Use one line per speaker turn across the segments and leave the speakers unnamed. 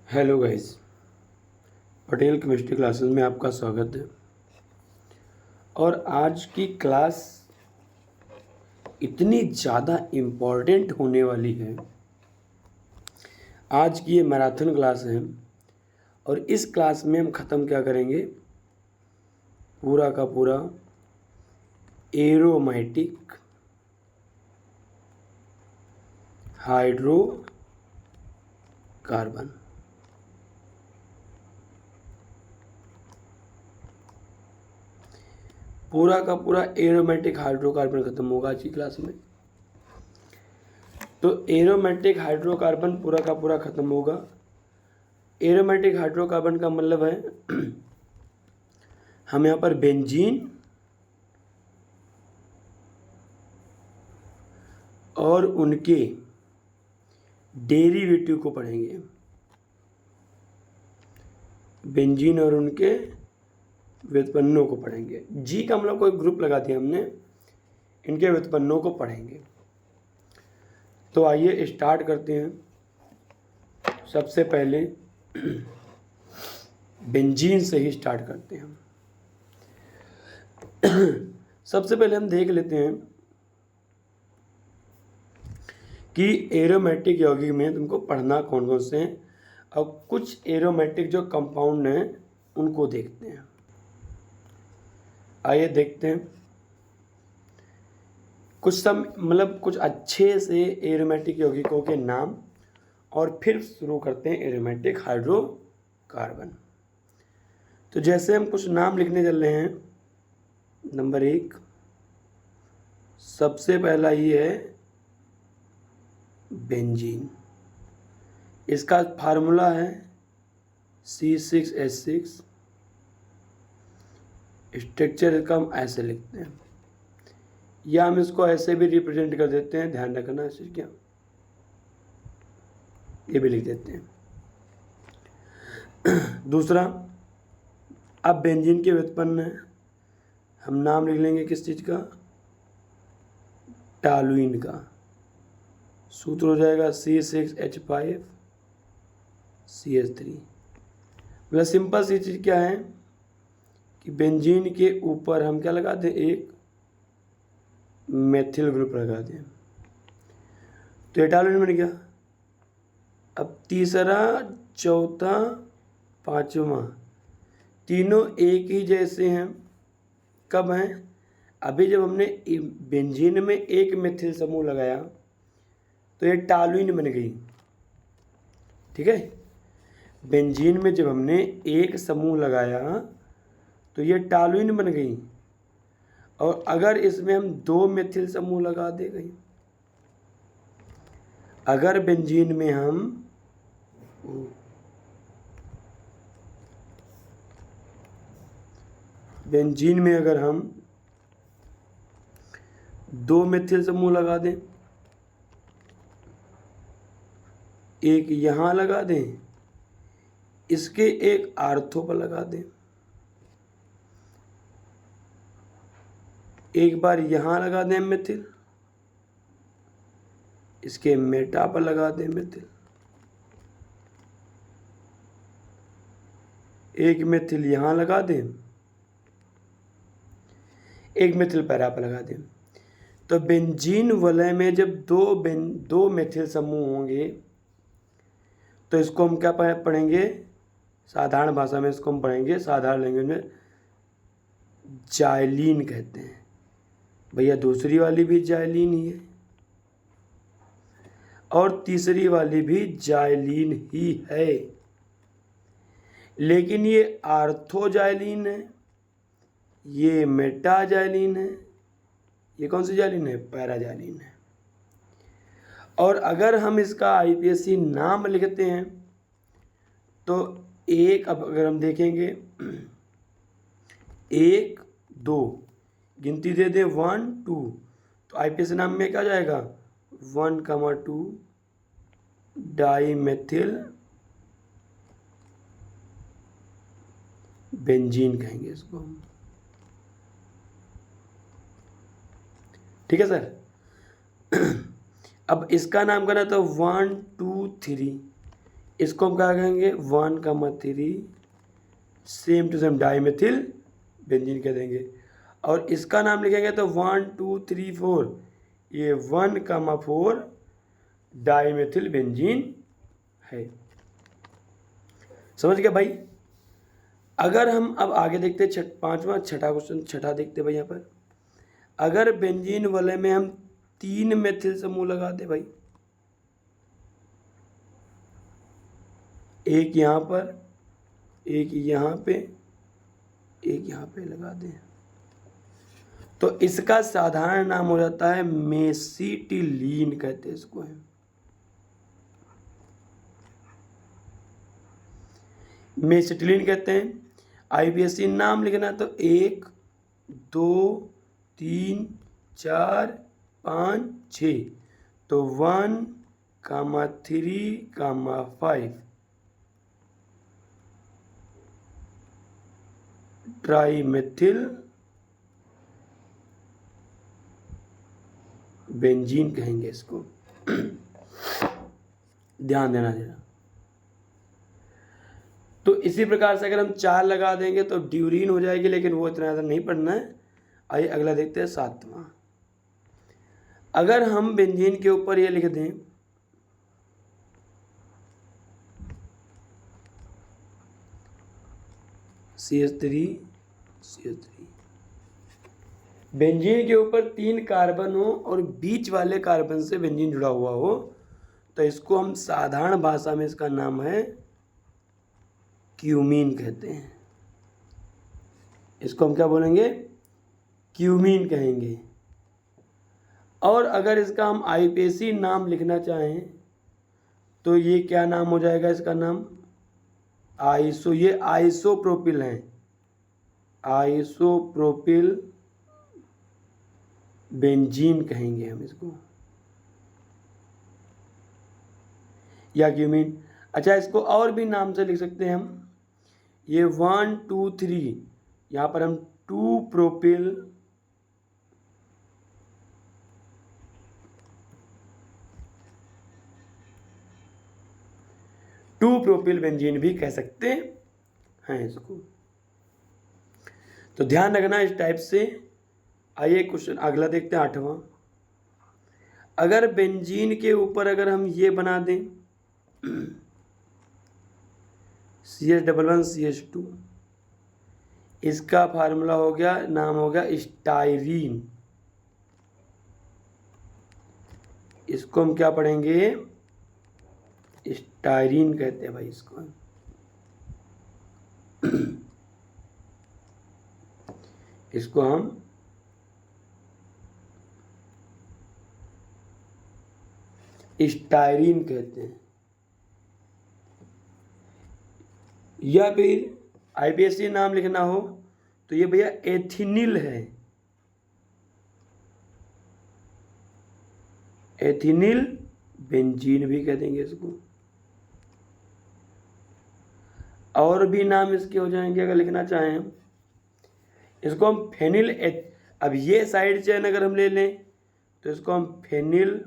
Hello guys, Patel chemistry classes में आपका स्वागत है। और आज की क्लास इतनी ज़्यादा इम्पोर्टेंट होने वाली है। आज की ये मैराथन क्लास है और इस क्लास में हम ख़त्म क्या करेंगे, पूरा का पूरा एरोमेटिक हाइड्रोकार्बन। पूरा का पूरा एरोमेटिक हाइड्रोकार्बन खत्म होगा आज की क्लास में। तो एरोमेटिक हाइड्रोकार्बन पूरा का पूरा खत्म होगा। एरोमेटिक हाइड्रोकार्बन का मतलब है हम यहाँ पर बेंजीन और उनके डेरिवेटिव को पढ़ेंगे। बेंजीन और उनके व्युत्पन्नों को पढ़ेंगे। जी का मतलब कोई ग्रुप लगा दिया हमने, इनके व्युत्पन्नों को पढ़ेंगे। तो आइए स्टार्ट करते हैं। सबसे पहले बेंजीन से ही स्टार्ट करते हैं हम। सबसे पहले हम देख लेते हैं कि एरोमेटिक यौगिक में तुमको पढ़ना कौन कौन से हैं, और कुछ एरोमेटिक जो कंपाउंड हैं उनको देखते हैं। आइए देखते हैं कुछ अच्छे से एरोमेटिक यौगिकों के नाम, और फिर शुरू करते हैं एरोमेटिक हाइड्रोकार्बन। तो जैसे हम कुछ नाम लिखने चल रहे हैं। नंबर 1, सबसे पहला ये है बेंजीन। इसका फार्मूला है C6H6। स्ट्रक्चर इसका हम ऐसे लिखते हैं, या हम इसको ऐसे भी रिप्रेजेंट कर देते हैं, ध्यान रखना ऐसे क्या, ये भी लिख देते हैं। दूसरा, अब बेंजीन के व्युत्पन्न है, हम नाम लिख लेंगे किस चीज़ का, टॉलुइन का। सूत्र हो जाएगा C6H5CH3। मतलब सिंपल सी चीज़ क्या है कि बेंजीन के ऊपर हम क्या लगा दें, एक मेथिल ग्रुप लगा दें, तो ये टॉलुइन बन गया। अब तीसरा, चौथा, पांचवा, तीनों एक ही जैसे हैं। कब हैं? अभी जब हमने बेंजीन में एक मेथिल समूह लगाया तो ये टॉलुइन बन गई। ठीक है, बेंजीन में जब हमने एक समूह लगाया तो ये टॉलुइन बन गई। और अगर इसमें हम दो मेथिल समूह लगा दे गई, अगर बेंजीन में अगर हम दो मेथिल समूह लगा दें, एक यहां लगा दें, इसके एक आर्थो पर लगा दें, एक बार यहां लगा दें मेथिल, इसके मेटा पर लगा दें मेथिल, एक मेथिल यहां लगा दें, एक मेथिल पैरा पर लगा दें। तो बेंजीन वलय में जब दो मेथिल समूह होंगे तो इसको हम क्या पढ़ेंगे, साधारण भाषा में इसको हम पढ़ेंगे, साधारण लैंग्वेज में जाइलीन कहते हैं। भैया दूसरी वाली भी जाइलीन ही है और तीसरी वाली भी जाइलीन ही है, लेकिन ये आर्थोजाइलीन है, ये मेटाजाइलीन है, ये कौन सी जाइलीन है, पैराजाइलीन है। और अगर हम इसका आईपीएससी नाम लिखते हैं तो एक, अब अगर हम देखेंगे 1 2 गिनती दे दे 1 2, तो आईपीएससी नाम में क्या जाएगा, 1,2 डाईमेथिल बेंजीन कहेंगे इसको हम। ठीक है सर। अब इसका नाम करना तो 1 2 3, इसको हम क्या कहेंगे 1,3 same to same dimethyl benzene कह देंगे। और इसका नाम लिखेंगे तो 1 2 3 4 ये 1,4 डाइमेथिल बेंजीन है। समझ गए भाई। अगर हम अब आगे देखते पांचवा छठा क्वेश्चन छठा देखते भाई। यहाँ पर अगर बेंजीन वाले में हम 3 मेथिल समूह लगा दे भाई, एक यहाँ पर, एक यहाँ पे, एक यहाँ पे लगा दें, तो इसका साधारण नाम हो जाता है मेसिटिलीन कहते हैं इसको है। मेसिटिलीन कहते हैं। आईपीएससी नाम लिखना तो 1 2 3 4 5 6 तो 1,3,5 ट्राइमेथिल बेंजीन कहेंगे इसको। ध्यान देना जरा। तो इसी प्रकार से अगर हम 4 लगा देंगे तो ड्यूरीन हो जाएगी, लेकिन वो इतना ज़्यादा नहीं पढ़ना है। आइए अगला देखते हैं 7वां। अगर हम बेंजीन के ऊपर ये लिख दें CH3 बेंजीन के ऊपर 3 कार्बन हो और बीच वाले कार्बन से बेंजीन जुड़ा हुआ हो, तो इसको हम साधारण भाषा में इसका नाम है क्यूमीन कहते हैं। इसको हम क्या बोलेंगे क्यूमीन कहेंगे। और अगर इसका हम आईपीएसी नाम लिखना चाहें तो ये क्या नाम हो जाएगा इसका नाम ये आइसोप्रोपिल है, आइसोप्रोपिल बेंजीन कहेंगे हम इसको, या क्यूमीन। अच्छा इसको और भी नाम से लिख सकते हैं हम। ये 1 2 3 यहाँ पर हम 2 प्रोपिल बेंजीन भी कह सकते हैं इसको। तो ध्यान रखना इस टाइप से। आइए क्वेश्चन अगला देखते हैं 8वां। अगर बेंजीन के ऊपर अगर हम ये बना दें CH11CH2, इसका फार्मूला हो गया, नाम हो गया स्टाइरीन। इसको हम क्या पढ़ेंगे स्टाइरीन कहते हैं भाई इसको। इसको हम स्टाइरीन कहते हैं। या फिर आईपीएससी नाम लिखना हो तो ये भैया एथिनिल है, एथिनिल बेंजीन भी कह देंगे इसको। और भी नाम इसके हो जाएंगे अगर लिखना चाहें हम। इसको हम फेनिल अब ये साइड चेन अगर हम ले लें तो इसको हम फेनिल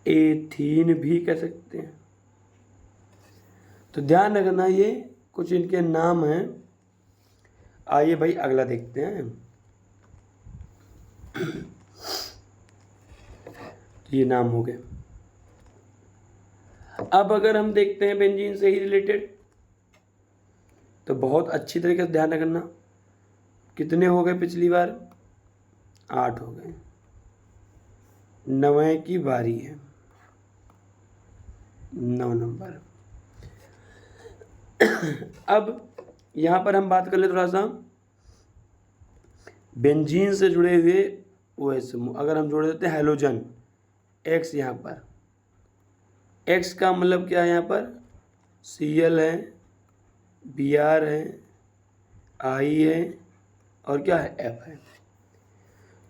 एथीन भी कह सकते हैं। तो ध्यान रखना ये कुछ इनके नाम हैं। आइए भाई अगला देखते हैं। ये नाम हो गए। अब अगर हम देखते हैं बेंजीन से ही रिलेटेड तो बहुत अच्छी तरीके से ध्यान रखना। कितने हो गए पिछली बार 8 हो गए। 9वें की बारी है, 9 नंबर। अब यहाँ पर हम बात कर ले थोड़ा सा बेंजीन से जुड़े हुए वो समूह। अगर हम जोड़ देते हैं हैलोजन X, यहाँ पर X का मतलब क्या है, यहाँ पर Cl है, Br है, I है और क्या है F है।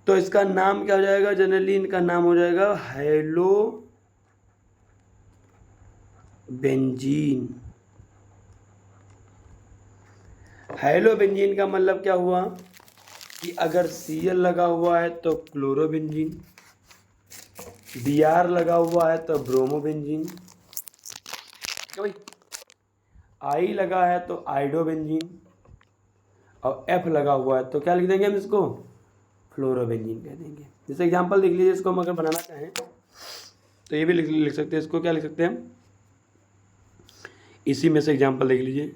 तो इसका नाम क्या हो जाएगा, जनरली इनका नाम हो जाएगा हैलो बेंजीन। हैलो बेंजीन का मतलब क्या हुआ कि अगर Cl लगा हुआ है तो क्लोरोबेंजीन, Br लगा हुआ है तो ब्रोमोबेंजीन, ठीक है भाई। I लगा है तो आइडोबेंजीन, और F लगा हुआ है तो क्या लिख देंगे हम इसको, फ्लोरोबेंजीन कह देंगे। जैसे एग्जांपल देख लीजिए, इसको हम अगर बनाना चाहें तो ये भी लिख सकते हैं। इसको क्या लिख सकते हैं हम, इसी में से एग्जांपल देख लीजिए।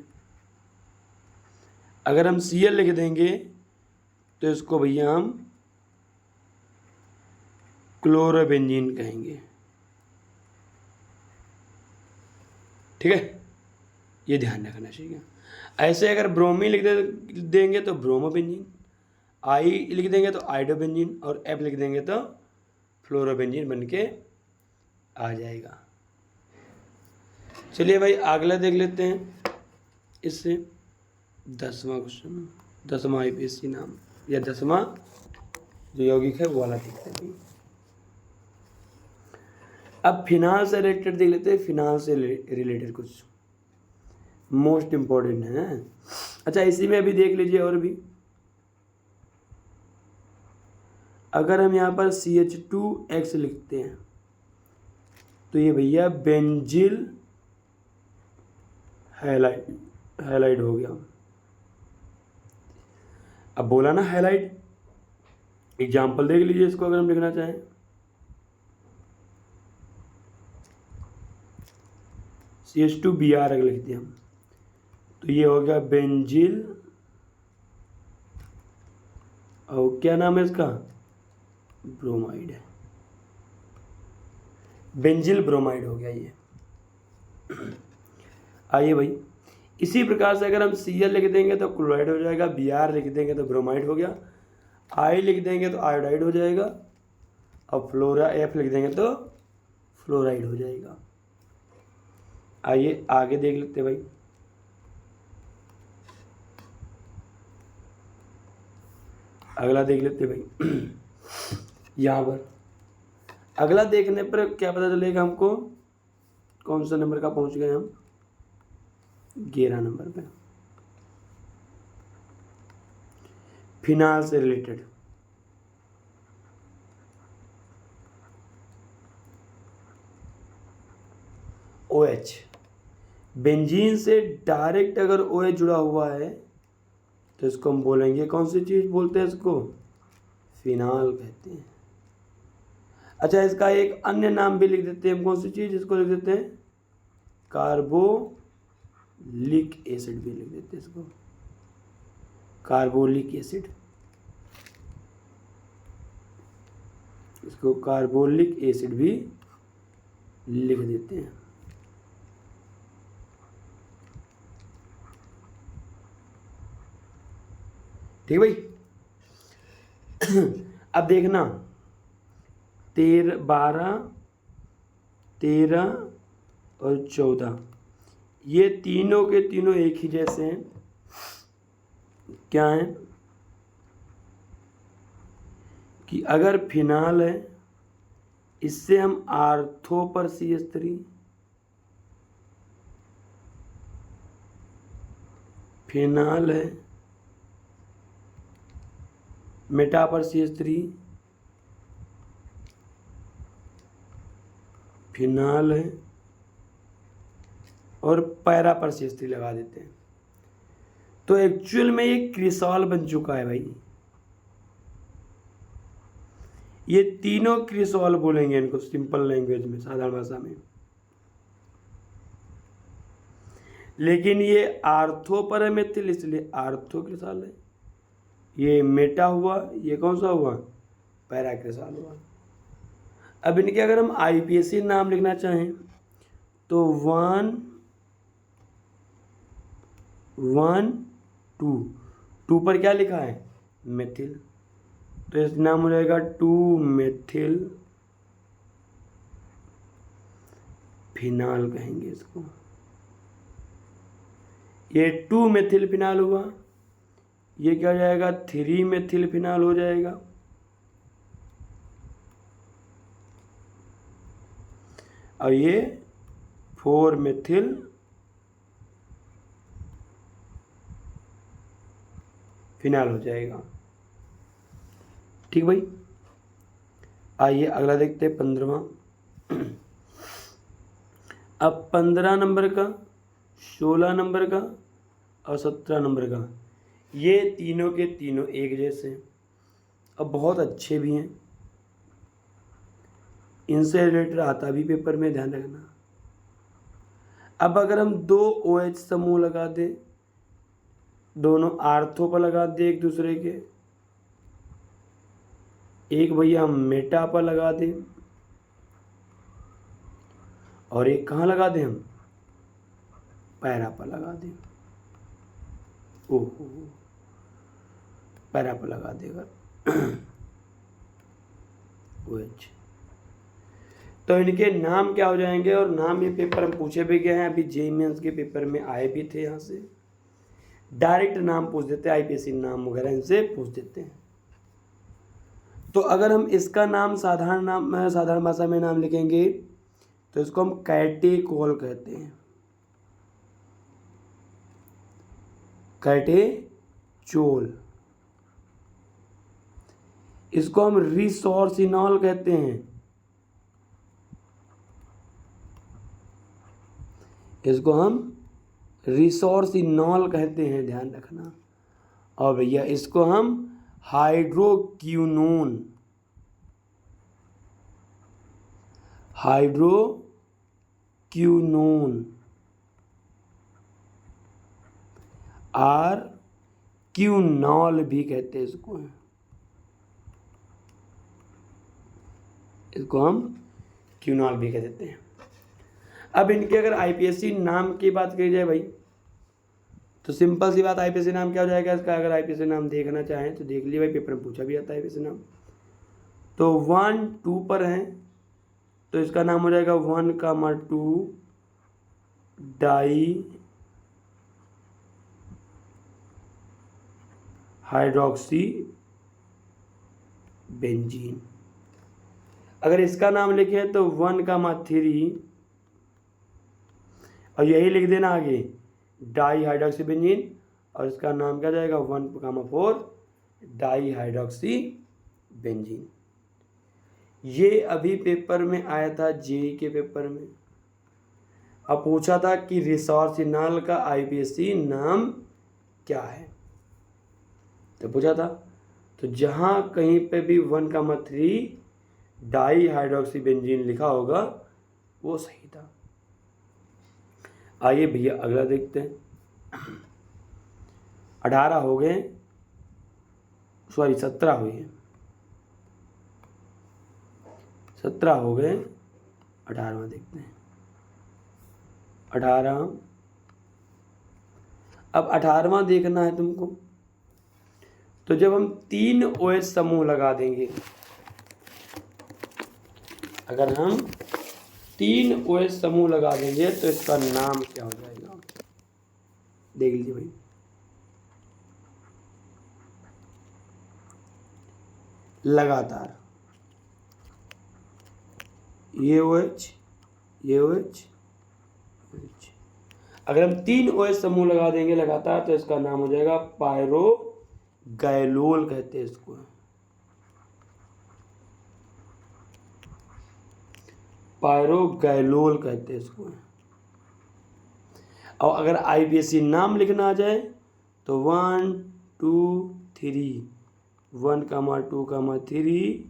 अगर हम Cl लिख देंगे तो इसको भैया हम क्लोरोबेंजीन कहेंगे, ठीक है, ये ध्यान रखना चाहिए। ऐसे अगर ब्रोमीन लिख देंगे तो ब्रोमोबेंजीन, आई लिख देंगे तो आइडोबेंजीन, और एफ लिख देंगे तो फ्लोरोबेंजीन बन के आ जाएगा। चलिए भाई अगला देख लेते हैं। इससे 10वां क्वेश्चन, 10वां IPSC नाम या 10वां जो यौगिक है वो वाला देखते हैं। अब फिनाल से रिलेटेड देख लेते हैं। फिनाल से रिलेटेड कुछ मोस्ट इम्पोर्टेंट है। अच्छा इसी में अभी देख लीजिए और भी, अगर हम यहाँ पर CH2X लिखते हैं तो ये भैया बेंजिल हैलाइड हो गया। अब बोला ना हैलाइड, एग्जाम्पल देख लीजिए इसको अगर हम लिखना चाहें। CH2Br अगर लिख दिया हम तो ये हो गया बेंजिल, और क्या नाम है इसका, ब्रोमाइड है, बेंजिल ब्रोमाइड हो गया ये। आइए भाई इसी प्रकार से अगर हम Cl लिख देंगे तो क्लोराइड हो जाएगा, Br लिख देंगे तो ब्रोमाइड हो गया, I लिख देंगे तो आयोडाइड हो जाएगा, और F लिख देंगे तो फ्लोराइड हो जाएगा। आइए आगे देख लेते भाई। अगला देख लेते भाई। यहाँ पर अगला देखने पर क्या पता चलेगा हमको, कौन सा नंबर का पहुंच गए हम, 11 नंबर पे। फिनाल से रिलेटेड OH, बेंजीन से डायरेक्ट अगर OH जुड़ा हुआ है तो इसको हम बोलेंगे, कौन सी चीज बोलते हैं इसको, फिनाल कहते हैं। अच्छा इसका एक अन्य नाम भी लिख देते हैं हम, कौन सी चीज, इसको लिख देते हैं कार्बोलिक एसिड भी लिख देते हैं इसको, कार्बोलिक एसिड, इसको कार्बोलिक एसिड भी लिख देते हैं। ठीक भाई। अब देखना 12, 13 और 14 ये तीनों के तीनों एक ही जैसे हैं। क्या है कि अगर फिनाल है, इससे हम आर्थो पर CH3, फिनाल है मेटा पर CH3, फिनाल है और पैरा पर CH3 लगा देते हैं। तो एक्चुअल में ये क्रिसॉल बन चुका है भाई। ये तीनों क्रिसॉल बोलेंगे इनको सिंपल लैंग्वेज में, साधारण भाषा में। लेकिन ये आर्थो पर है मिथिल, इसलिए आर्थो क्रिसॉल है। ये मेटा हुआ, ये कौन सा हुआ, पैरा क्रिसॉल हुआ। अब इनके अगर हम IPSC नाम लिखना चाहें तो 1, 1, 2, 2 पर क्या लिखा है, मेथिल, तो इस नाम हो जाएगा 2 मेथिल फिनाल कहेंगे इसको। ये 2 मेथिल फिनाल हुआ, ये क्या हो जाएगा, 3 मेथिल फिनाल हो जाएगा। और ये 4 मेथिल फिनाल हो जाएगा। ठीक भाई। आइए अगला देखते हैं 15वां। अब 15 नंबर का, 16 नंबर का और 17 नंबर का, ये तीनों के तीनों एक जैसे हैं और बहुत अच्छे भी हैं। इनसे रिलेटेड आता भी पेपर में, ध्यान रखना। अब अगर हम दो OH समूह लगा दें, दोनों आर्थो पर लगा दें एक दूसरे के, एक भैया मेटा पर लगा दें और एक कहाँ लगा दें हम, पैरा पर लगा दें। ओहो, पैरा पर लगा देगा OH, तो इनके नाम क्या हो जाएंगे। और नाम ये पेपर हम पूछे भी गए हैं, अभी जेईई मेंस के पेपर में आए भी थे। यहाँ से डायरेक्ट नाम पूछ देते हैं, आईपीएससी नाम वगैरह इनसे पूछ देते हैं। तो अगर हम इसका नाम साधारण भाषा में नाम लिखेंगे तो इसको हम कैटेकोल कहते हैं, कैटेचोल। इसको हम रिसोर्सिनॉल कहते हैं, इसको हम रिसोर्सिनॉल कहते हैं, ध्यान रखना। और भैया इसको हम हाइड्रोक्विनोन, और क्यूनॉल भी कहते हैं इसको हम क्यूनॉल भी कह देते हैं। अब इनके अगर आईपीएससी नाम की बात करी जाए भाई, तो सिंपल सी बात, आईपीएससी नाम क्या हो जाएगा इसका। अगर आईपीएससी नाम देखना चाहें तो देख लिए भाई, पेपर में पूछा भी जाता है आईपीएससी नाम। तो 1, 2 पर है तो इसका नाम हो जाएगा 1,2 डाई हाइड्रोक्सी बेंजीन। अगर इसका नाम लिखे तो 1,3 और यही लिख देना आगे डाई हाइड्रोक्सी बेंजीन, और इसका नाम क्या जाएगा 1,4 डाई हाइड्रोक्सी बेंजीन। ये अभी पेपर में आया था, जेईई के पेपर में। अब पूछा था कि रिसोर्सिनॉल का आईपीएससी नाम क्या है, तो पूछा था। तो जहां कहीं पे भी 1,3 डाई हाइड्रोक्सी बेंजीन लिखा होगा वो सही था। आइए भैया अगला देखते हैं। 18 हो गए, सॉरी 17 हुए, 17 हो गए, 18वां देखते हैं। 18, अब 18वां देखना है तुमको। तो जब हम 3 OH समूह लगा देंगे, अगर हम 3 OH समूह लगा देंगे तो इसका नाम क्या हो जाएगा, देख लीजिए भाई। लगातार ये OH, ये OH, अगर हम 3 OH समूह लगा देंगे लगातार तो इसका नाम हो जाएगा पायरोगैलोल कहते हैं इसको, पायरोगैलोल कहते हैं इसको। और अगर आईपीएससी नाम लिखना आ जाए तो 1, 2, 3, 1,2,3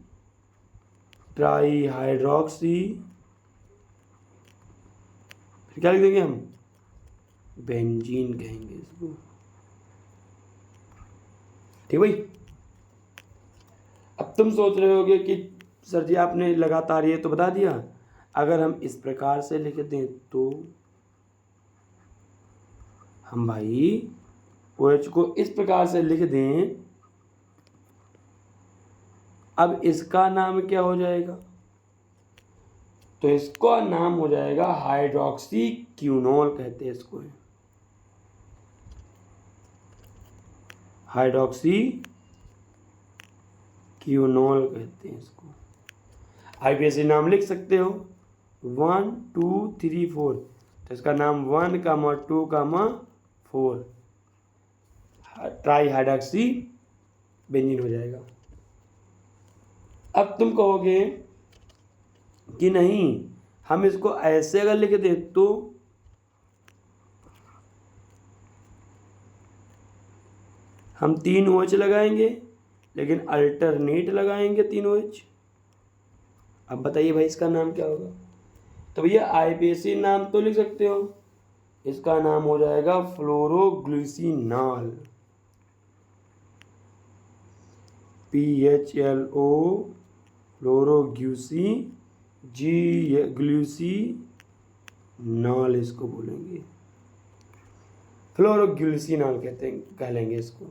ट्राई हाइड्रोक्सी, फिर क्या लिख देंगे हम, बेंजीन कहेंगे इसको। ठीक भाई। अब तुम सोच रहे होगे कि सर जी आपने लगातार ये तो बता दिया, अगर हम इस प्रकार से लिख दें तो हम भाई OH को इस प्रकार से लिख दें, अब इसका नाम क्या हो जाएगा, तो इसका नाम हो जाएगा हाइड्रोक्सी क्यूनोल कहते हैं इसको, हाइड्रोक्सी क्यूनोल कहते हैं इसको। आईपीएससी नाम लिख सकते हो 1, 2, 3, 4, तो इसका नाम 1,2,4 ट्राई हाइड्रोक्सी बेंजीन हो जाएगा। अब तुम कहोगे कि नहीं हम इसको ऐसे अगर लिख दें तो हम 3 OH लगाएंगे, लेकिन अल्टरनेट लगाएंगे 3 OH। अब बताइए भाई इसका नाम क्या होगा? तो भैया आईपीएसी नाम तो लिख सकते हो, इसका नाम हो जाएगा फ्लोरोग्लिसिनॉल, PHLO ग्लूसिनॉल इसको बोलेंगे, फ्लोरोग्लिसिनॉल कह लेंगे इसको।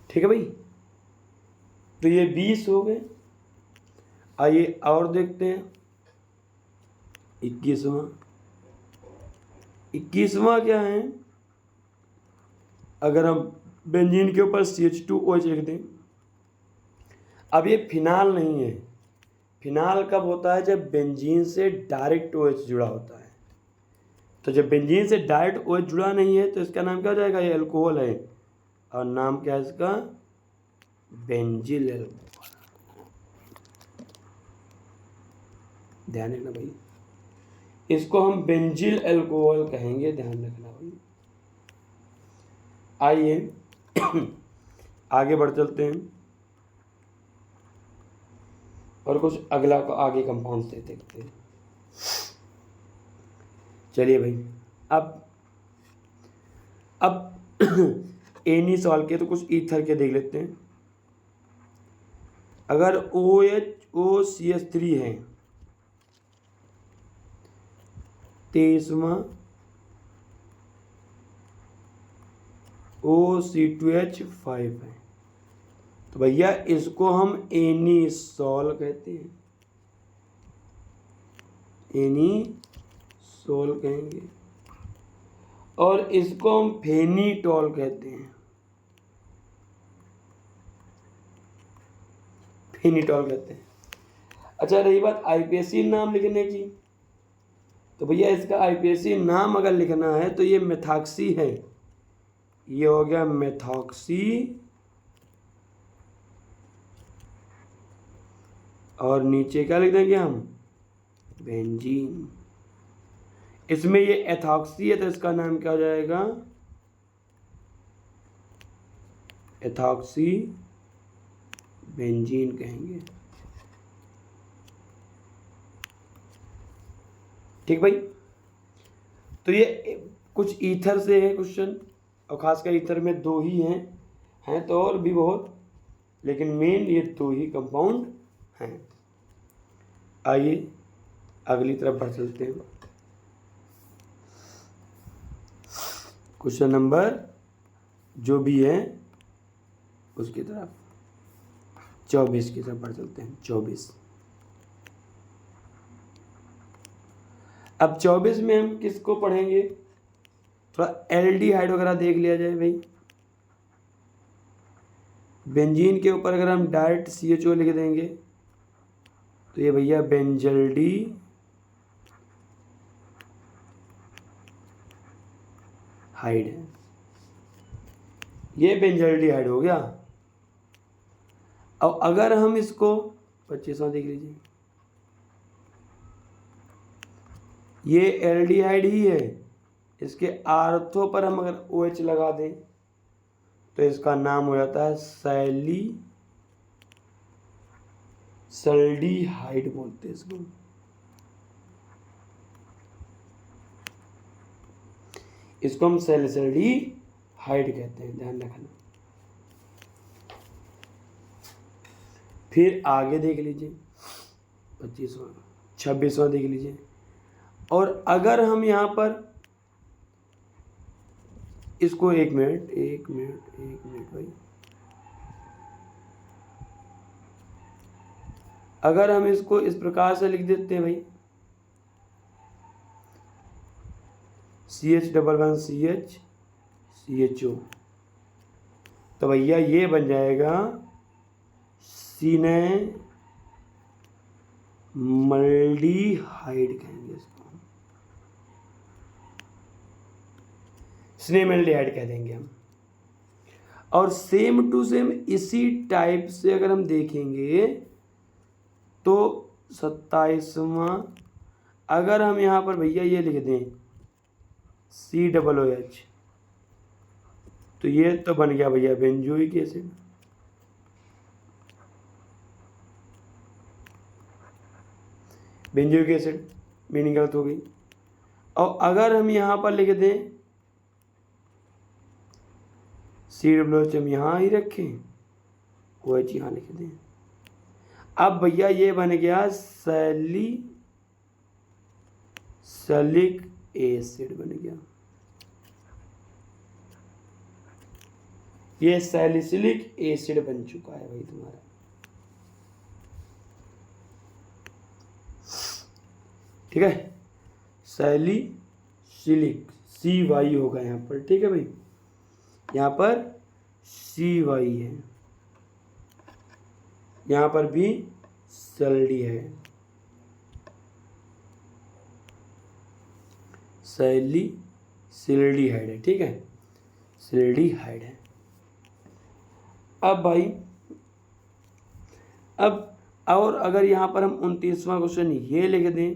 ठीक है भाई, तो ये 20 हो गए। आइए और देखते हैं 21वां क्या है? अगर हम बेंजीन के ऊपर CH2OH लिख दें। अब ये फिनाल नहीं है, फिनाल कब होता है? जब बेंजीन से डायरेक्ट OH जुड़ा होता है। तो जब बेंजीन से डायरेक्ट OH जुड़ा नहीं है तो इसका नाम क्या हो जाएगा? ये अल्कोहल है, और नाम क्या है इसका? Benzyl alcohol. ध्यान रखना भाई, इसको हम बेंजिल अल्कोहल कहेंगे, ध्यान रखना भाई। आइए आगे बढ़ चलते हैं और कुछ अगला को आगे कंपाउंड से देखते हैं। चलिए भाई, अब एनी सॉल्व के तो कुछ ईथर के देख लेते हैं। अगर OHOCH3 है, 23वां OC2H5 है, तो भैया इसको हम एनीसॉल कहते हैं, एनीसॉल कहेंगे। और इसको हम फेनीटॉल कहते हैं, फेनीटॉल कहते हैं। अच्छा, रही बात आईपीएसी नाम लिखने की, तो भैया इसका आईपीएसी नाम अगर लिखना है तो ये मेथॉक्सी है, ये हो गया मेथॉक्सी, और नीचे क्या लिख देंगे हम? बेंजीन। इसमें ये एथॉक्सी है तो इसका नाम क्या हो जाएगा? एथॉक्सी बेंजीन कहेंगे। ठीक भाई, तो ये कुछ ईथर से है क्वेश्चन, और खासकर ईथर में 2 ही हैं तो और भी बहुत, लेकिन मेन ये 2 ही कंपाउंड हैं। आइए अगली तरफ बढ़ चलते हैं। क्वेश्चन नंबर जो भी है उसकी तरफ 24 की तरफ बढ़ चलते हैं। 24, अब 24 में हम किसको पढ़ेंगे? थोड़ा एल्डिहाइड वगैरह देख लिया जाए भाई। बेंजीन के ऊपर अगर हम डायरेक्ट CHO लिख देंगे तो ये भैया बेंजल्डी हाइड है, ये बेंजल्डिहाइड हो गया। अब अगर हम इसको 25वां देख लीजिए, ये एल्डिहाइड ही है, इसके आर्थो पर हम अगर OH लगा दें तो इसका नाम हो जाता है सल्डिहाइड बोलते हैं इसको। इसको हम सल्डिहाइड कहते हैं, ध्यान रखना। फिर आगे देख लीजिए 25वां 26वां देख लीजिए। और अगर हम यहाँ पर इसको एक मिनट भाई, अगर हम इसको इस प्रकार से लिख देते हैं भाई, CH11CH CHO, तो भैया ये बन जाएगा सिनेमल्डिहाइड कहेंगे इसको, सिनेमल्डिहाइड कह देंगे हम। और सेम टू सेम इसी टाइप से अगर हम देखेंगे तो 27वां, अगर हम यहाँ पर भैया ये लिख दें COOH, तो ये तो बन गया भैया benzoic acid. Benzoic acid meaning गलत हो गई। और अगर हम यहाँ पर लिख दें COOH, हम यहाँ ही रखें, OH यहाँ लिख दें, अब भैया ये बन गया सैलिसिलिक एसिड बन गया। ये सैलिसिलिक एसिड बन चुका है भाई तुम्हारा। ठीक है, सैलिसिलिक CY होगा यहाँ पर। ठीक है भाई, यहाँ पर CY है, यहाँ पर भी सल्डी है, सैलिसिल्डिहाइड है। ठीक है, सिल्डिहाइड है। अब भाई अब और अगर यहाँ पर हम 29वां क्वेश्चन ये लिख दें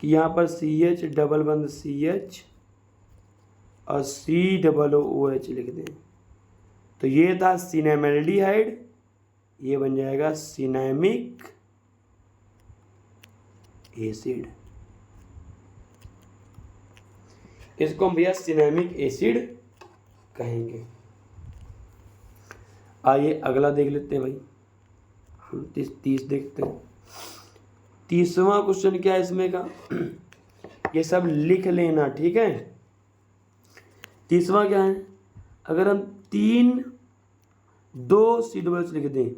कि यहाँ पर CH डबल बंद CH और COOH लिख दें, तो ये था सिनेमेल्डिहाइड, ये बन जाएगा सिनेमिक एसिड। इसको हम भैया सिनेमिक एसिड कहेंगे। आइए अगला देख लेते हैं भाई, 30 देखते हैं। 30वां क्वेश्चन क्या है इसमें का, ये सब लिख लेना। ठीक है, 30वां क्या है, अगर हम 2 COOH लिख दें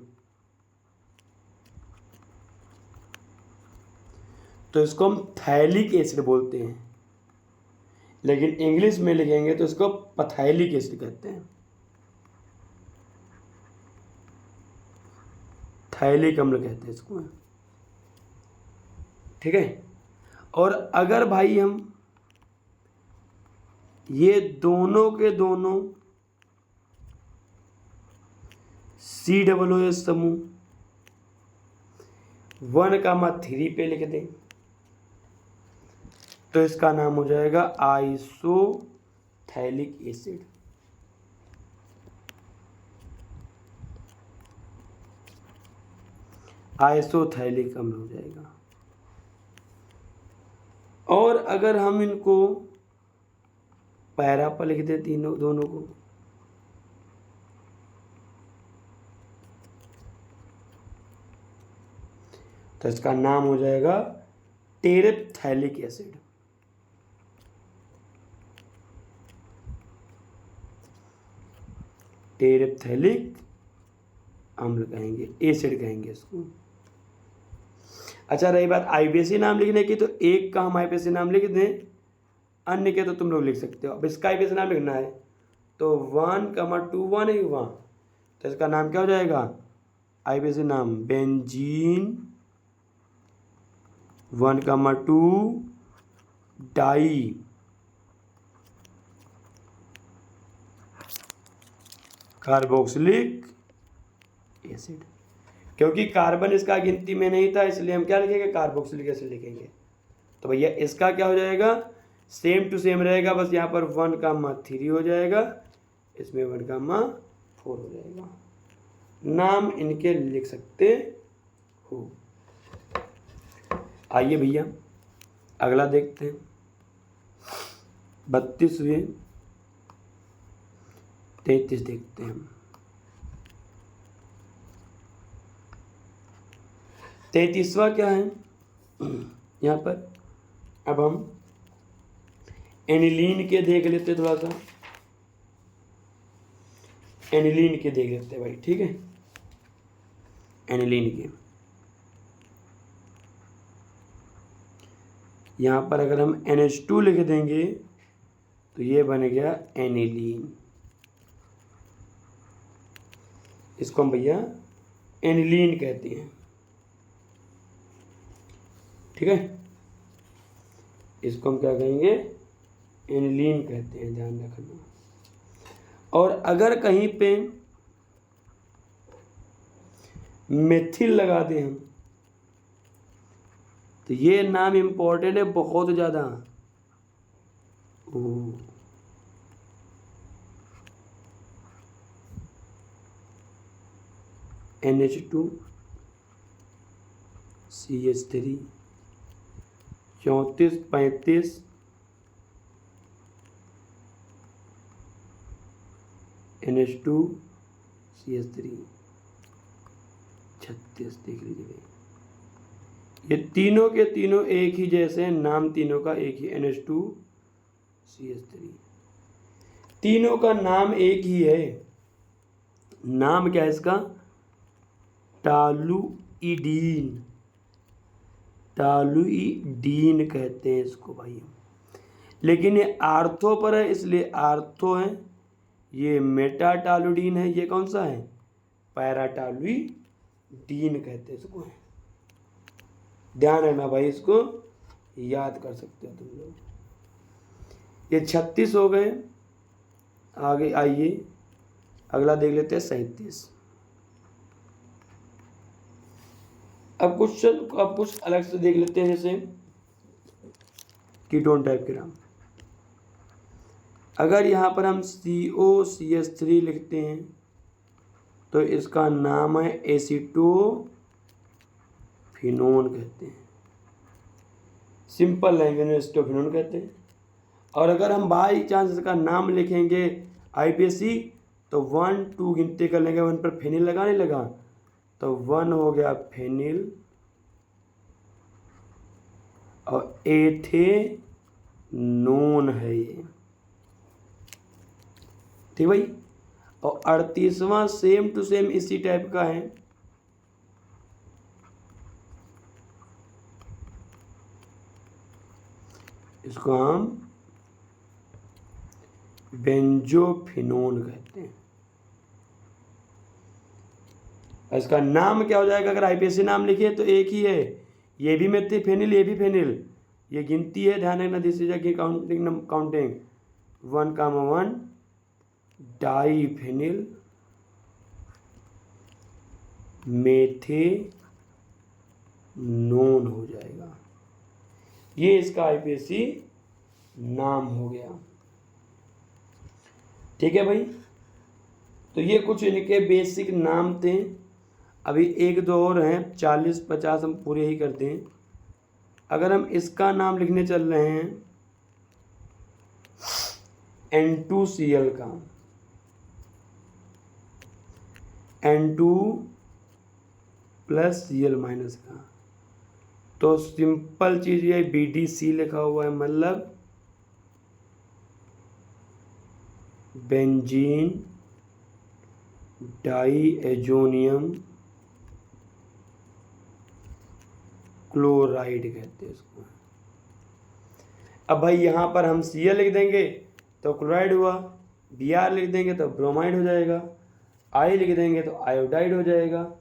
तो इसको हम थैलिक एसिड बोलते हैं, लेकिन इंग्लिश में लिखेंगे तो इसको पथैलिक एसिड कहते हैं। थैलिक अम्ल कहते हैं इसको। ठीक है, और अगर भाई हम ये दोनों के दोनों COOH समूह 1,3 पे लिख दें तो इसका नाम हो जाएगा आइसोथैलिक एसिड। आइसोथैलिक अम्ल हो जाएगा। और अगर हम इनको पैरा पर लिख दें दोनों को, तो इसका नाम हो जाएगा टेरेप्थैलिक एसिड। टेरेप्थैलिक अम्ल कहेंगे, एसिड कहेंगे इसको। अच्छा, रही बात आईपीएसी नाम लिखने की, तो एक का हम आईपीएसी नाम लिख दें, अन्य के तो तुम लोग लिख सकते हो। अब इसका आईपीएसी नाम लिखना है तो 1,2 नहीं हुआ, तो इसका नाम क्या हो जाएगा, आईपीएसी नाम बेंजीन 1,2 डाई कार्बोक्सिलिक एसिड। क्योंकि कार्बन इसका गिनती में नहीं था, इसलिए हम क्या लिखेंगे, कार्बोक्सिलिक एसिड लिखेंगे। तो भैया इसका क्या हो जाएगा, सेम टू सेम रहेगा, बस यहाँ पर 1,3 हो जाएगा, इसमें 1,4 हो जाएगा। नाम इनके लिख सकते हो। आइए भैया अगला देखते हैं, 32वें 33 देखते हैं हम। 33वां क्या है यहाँ पर, अब हम एनिलीन के देख लेते, थोड़ा सा एनिलीन के देख लेते भाई। ठीक है, एनिलीन के यहाँ पर अगर हम NH2 लिख देंगे तो ये बन गया एनिलीन। इसको हम भैया एनिलीन कहते हैं। ठीक है, इसको हम क्या कहेंगे, एनिलीन कहते हैं, ध्यान रखना। और अगर कहीं पे मेथिल लगा दें हम, तो ये नाम इम्पोर्टेंट है बहुत ज़्यादा। NH2 CH3 34 35 NH2 CH3 36 देख लीजिए भाई, ये तीनों के तीनों एक ही जैसे हैं, नाम तीनों का एक ही NH2 CH3, तीनों का नाम एक ही है। नाम क्या है इसका? टॉलुइडीन, टॉलुइडीन कहते हैं इसको भाई। लेकिन ये आर्थो पर है इसलिए आर्थो है, ये मेटाटॉलुडीन है, ये कौन सा है? पैराटॉलुइडीन कहते हैं इसको। ध्यान रखना भाई, इसको याद कर सकते हो तुम लोग। ये 36 हो गए। आगे आइए अगला देख लेते हैं 37। अब कुछ अलग से देख लेते हैं, जैसे कीटोन टाइप के नाम। अगर यहाँ पर हम COCH3 लिखते हैं तो इसका नाम है एसीटोफिनोन कहते हैं, सिंपल लैंग्वेज में एसीटोफिनोन कहते हैं। और अगर हम बाई चांस इसका नाम लिखेंगे IPSC तो 1 2 गिनती कर लेंगे, 1 पर फेनिल लगा नहीं लगा, तो 1 हो गया फेनिल और एथेनोन है ये, ठीक भाई। और 38वां सेम टू सेम इसी टाइप का है, इसको हम बेंजोफिनोन कहते हैं। इसका नाम क्या हो जाएगा? अगर IPSC नाम लिखिए तो एक ही है, ये भी मेथिफेनिल ये भी फेनिल, ये गिनती है, ध्यान रखना, दिस इज काउंटिंग 1,1 डाईफेनिल मेथेनोन हो जाएगा। ये इसका IPSC नाम हो गया, ठीक है भाई। तो ये कुछ इनके बेसिक नाम थे। अभी 1-2 और हैं, 40-50 हम पूरे ही करते हैं। अगर हम इसका नाम लिखने चल रहे हैं N2Cl का, N2+Cl- का, तो सिंपल चीज़ ये BDC लिखा हुआ है, मतलब बेंजीन डाईएजोनियम क्लोराइड कहते हैं इसको। अब भाई यहाँ पर हम Cl लिख देंगे तो क्लोराइड हुआ, Br लिख देंगे तो ब्रोमाइड हो जाएगा, I लिख देंगे तो आयोडाइड हो जाएगा।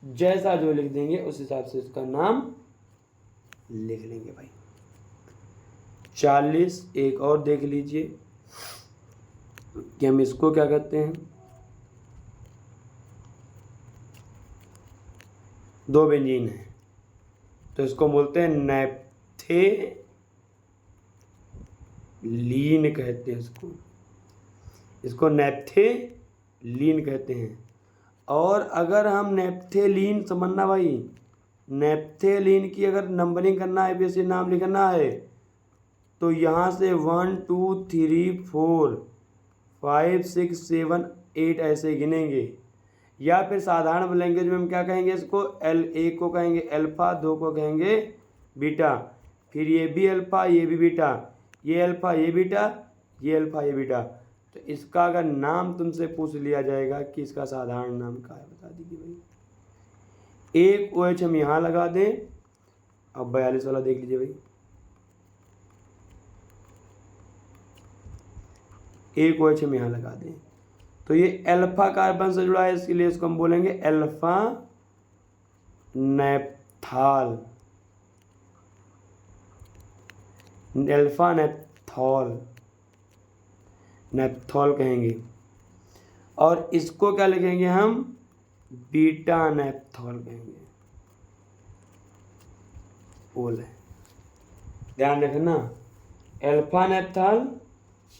जैसा जो लिख देंगे उस हिसाब से इसका नाम लिख लेंगे भाई। 40 एक और देख लीजिए कि हम इसको क्या कहते हैं। 2 बेंजीन है तो इसको बोलते हैं नैप्थेलीन कहते हैं इसको नैप्थेलीन कहते हैं। और अगर हम नैप्थेलीन, समझना भाई, नैप्थेलीन की अगर नंबरिंग करना है, IPSC नाम लिखना है, तो यहाँ से 1 2 3 4 5 6 7 8 ऐसे गिनेंगे। या फिर साधारण लैंग्वेज में हम क्या कहेंगे इसको, एक को कहेंगे अल्फा, 2 को कहेंगे बीटा, फिर ये भी अल्फा ये भी बीटा, ये अल्फा ये बीटा, ये अल्फा ये बीटा। तो इसका अगर नाम तुमसे पूछ लिया जाएगा कि इसका साधारण नाम क्या है, बता दीजिए भाई। एक OH हम यहाँ लगा दें। अब 42 वाला देख लीजिए भाई, एक OH हम यहाँ लगा दें तो ये अल्फा कार्बन से जुड़ा है, इसके लिए इसको हम बोलेंगे अल्फा नैप्थॉल, अल्फा नैप्थॉल कहेंगे। और इसको क्या लिखेंगे हम, बीटा नेप्थॉल कहेंगे, ओल है, ध्यान रखना, अल्फा नेप्थॉल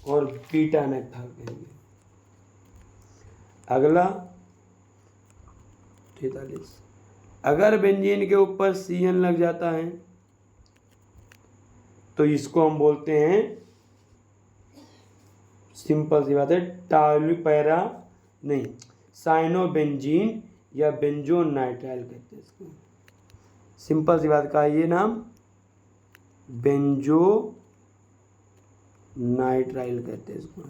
और बीटा नेप्थॉल कहेंगे। अगला 43, अगर बेंजीन के ऊपर CN लग जाता है तो इसको हम बोलते हैं, सिंपल सी बात है, टालुपैरा नहीं, साइनोबेंजीन या बेंजोनाइट्राइल कहते हैं इसको। सिंपल सी बात का ये नाम बेंजोनाइट्राइल कहते हैं इसको।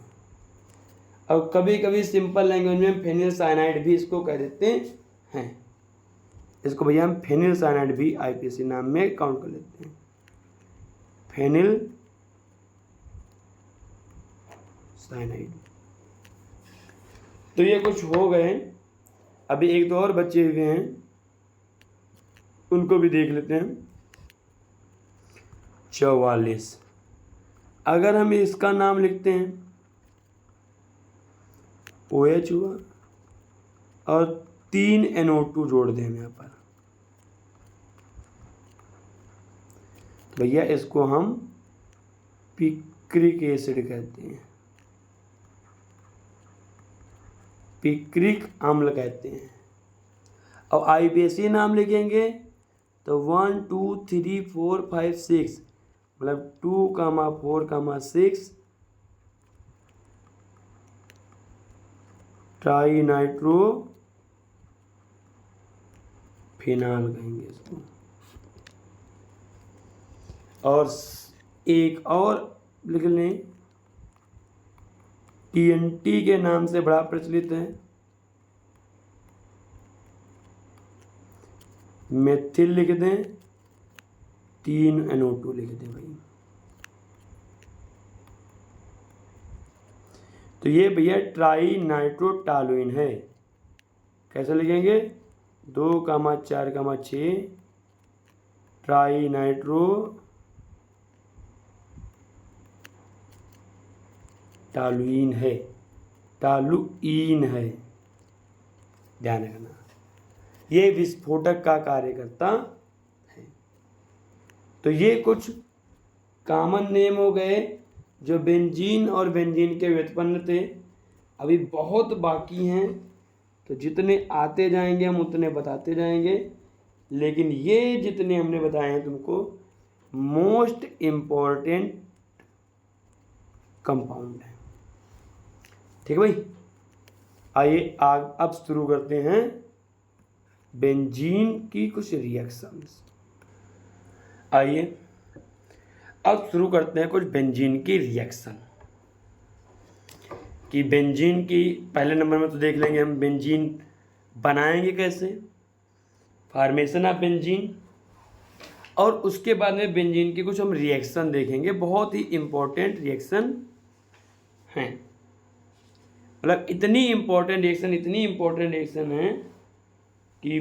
और कभी कभी सिंपल लैंग्वेज में फेनिल साइनाइड भी इसको कह देते हैं। इसको भैया हम फेनिल साइनाइड भी IPAC नाम में काउंट कर लेते हैं, फेनिल साइनाइड। तो ये कुछ हो गए, अभी एक दो और बचे हुए हैं, उनको भी देख लेते हैं। 44, अगर हम इसका नाम लिखते हैं OH हुआ और 3 NO2 जोड़ दें हम यहाँ पर, तो भैया इसको हम पिक्रिक एसिड कहते हैं, पिक्रिक अम्ल कहते हैं। अब IPAC नाम लिखेंगे तो 1 2 3 4 5 6, मतलब 2, 4, 6 ट्राई नाइट्रो फिनाल कहेंगे इसको। और एक और लिख लें, TNT के नाम से बड़ा प्रचलित है, मेथिल लिख दें, 3 NO2 लिख दें भाई। तो ये भैया ट्राई नाइट्रोटालुइन है, कैसे लिखेंगे, 2, 4, 6 ट्राई नाइट्रो टालुइन है, टालुइन है, ध्यान रखना, ये विस्फोटक का कार्य करता है। तो ये कुछ कॉमन नेम हो गए जो बेंजीन और बेंजीन के व्युत्पन्न थे। अभी बहुत बाकी हैं, तो जितने आते जाएंगे हम उतने बताते जाएंगे, लेकिन ये जितने हमने बताए हैं तुमको मोस्ट इम्पॉर्टेंट कंपाउंड है। ठीक है भाई, आइए अब शुरू करते हैं बेंजीन की कुछ रिएक्शंस। आइए अब शुरू करते हैं कुछ बेंजीन की रिएक्शन। कि बेंजीन की पहले नंबर में तो देख लेंगे हम बेंजीन बनाएंगे कैसे, फॉर्मेशन ऑफ बेंजीन, और उसके बाद में बेंजीन की कुछ हम रिएक्शन देखेंगे, बहुत ही इम्पोर्टेंट रिएक्शन हैं। मतलब इतनी इम्पोर्टेंट रिएक्शन है कि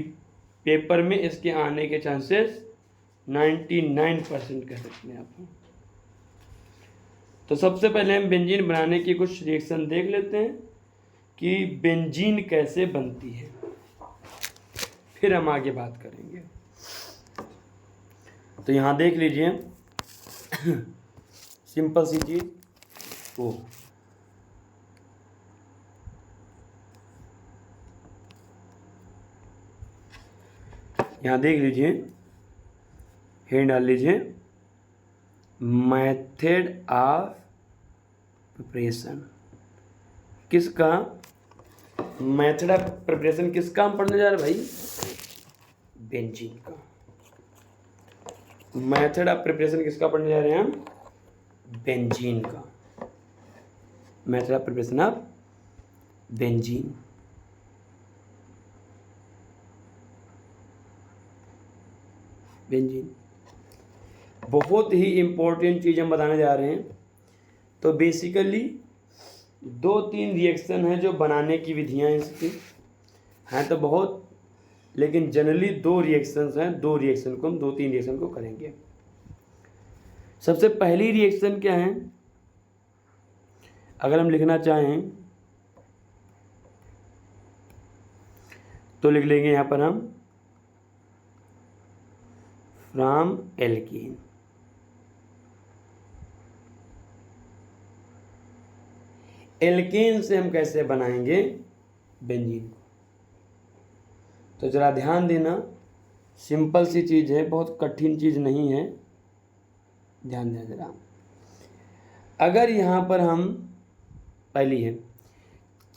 पेपर में इसके आने के चांसेस 99% कह सकते हैं आप। तो सबसे पहले हम बेंजीन बनाने की कुछ रिएक्शन देख लेते हैं कि बेंजीन कैसे बनती है, फिर हम आगे बात करेंगे। तो यहाँ देख लीजिए सिंपल सी चीज, ओ यहाँ देख लीजिए, हेड डाल लीजिए, मेथड ऑफ प्रिपरेशन। किसका मेथड ऑफ प्रिपरेशन, किसका हम पढ़ने जा रहे हैं भाई, बेंजीन का। मेथड ऑफ प्रिपरेशन किसका पढ़ने जा रहे हैं हम, बेंजीन का। Method of preparation of benzene. Benzene बहुत ही इम्पोर्टेंट चीज़ हम बताने जा रहे हैं। तो बेसिकली 2-3 रिएक्शन हैं जो बनाने की विधियां इसकी हैं, तो बहुत, लेकिन जनरली 2 रिएक्शंस हैं, 2 रिएक्शन को हम 2-3 रिएक्शन को करेंगे। सबसे पहली रिएक्शन क्या है, अगर हम लिखना चाहें तो लिख लेंगे यहाँ पर हम फ्रॉम एल्कीन। एल्केन से हम कैसे बनाएंगे बेंजीन को, तो जरा ध्यान देना, सिंपल सी चीज़ है, बहुत कठिन चीज़ नहीं है, ध्यान देना जरा। अगर यहाँ पर हम पहली है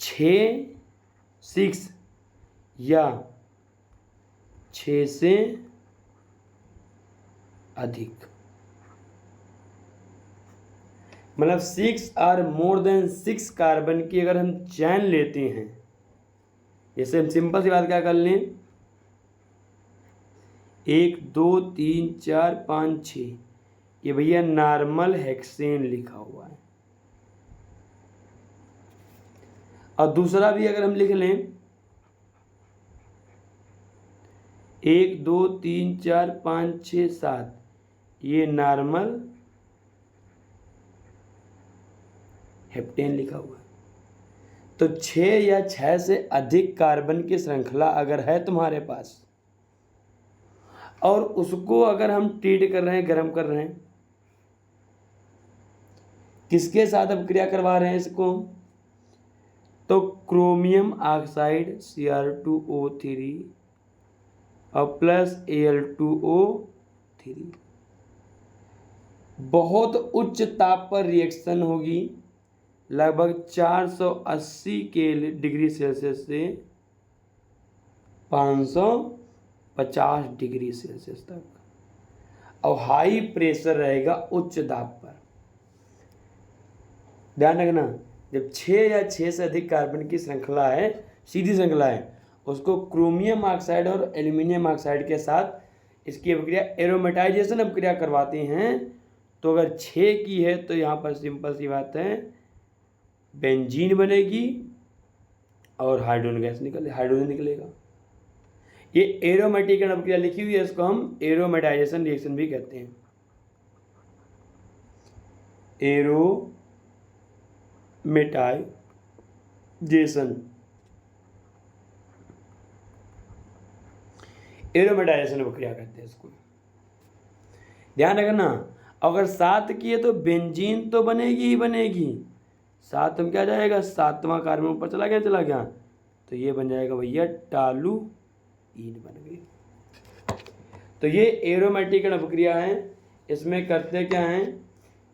6 या 6 से अधिक, मतलब 6 और मोर देन 6 कार्बन की अगर हम चैन लेते हैं, जैसे हम सिंपल सी बात क्या कर लें, 1 2 3 4 5 6, ये भैया नॉर्मल हेक्सेन लिखा हुआ है। और दूसरा भी अगर हम लिख लें 1 2 3 4 5 6 7, ये नॉर्मल हेप्टेन लिखा हुआ है। तो 6 या 6 से अधिक कार्बन की श्रृंखला अगर है तुम्हारे पास, और उसको अगर हम ट्रीट कर रहे हैं, गर्म कर रहे हैं, किसके साथ अब क्रिया करवा रहे हैं इसको, तो क्रोमियम ऑक्साइड Cr2O3 और प्लस Al2O3, बहुत उच्च ताप पर रिएक्शन होगी, लगभग 480 डिग्री सेल्सियस से 550 डिग्री सेल्सियस तक, और हाई प्रेशर रहेगा उच्च दाब पर। ध्यान रखना, जब 6 या 6 से अधिक कार्बन की श्रृंखला है, सीधी श्रृंखला है, उसको क्रोमियम ऑक्साइड और एल्यूमिनियम ऑक्साइड के साथ इसकी अभिक्रिया एरोमेटाइजेशन अभिक्रिया करवाते हैं। तो अगर 6 की है तो यहाँ पर सिंपल सी बात है, बेंजीन बनेगी और हाइड्रोजन निकलेगा। ये एरोमेटिक अभिक्रिया लिखी हुई है, इसको हम एरोमेटाइजेशन रिएक्शन भी कहते हैं। एरोमेटाइजेशन अभिक्रिया कहते हैं इसको। ध्यान रखना, अगर 7 की है तो बेंजीन तो बनेगी ही बनेगी, 7 में क्या जाएगा, 7वां कार्बन ऊपर चला गया, तो ये बन जाएगा भैया टॉलुईन बन गई। तो ये एरोमेटिक अभिक्रिया है। इसमें करते क्या हैं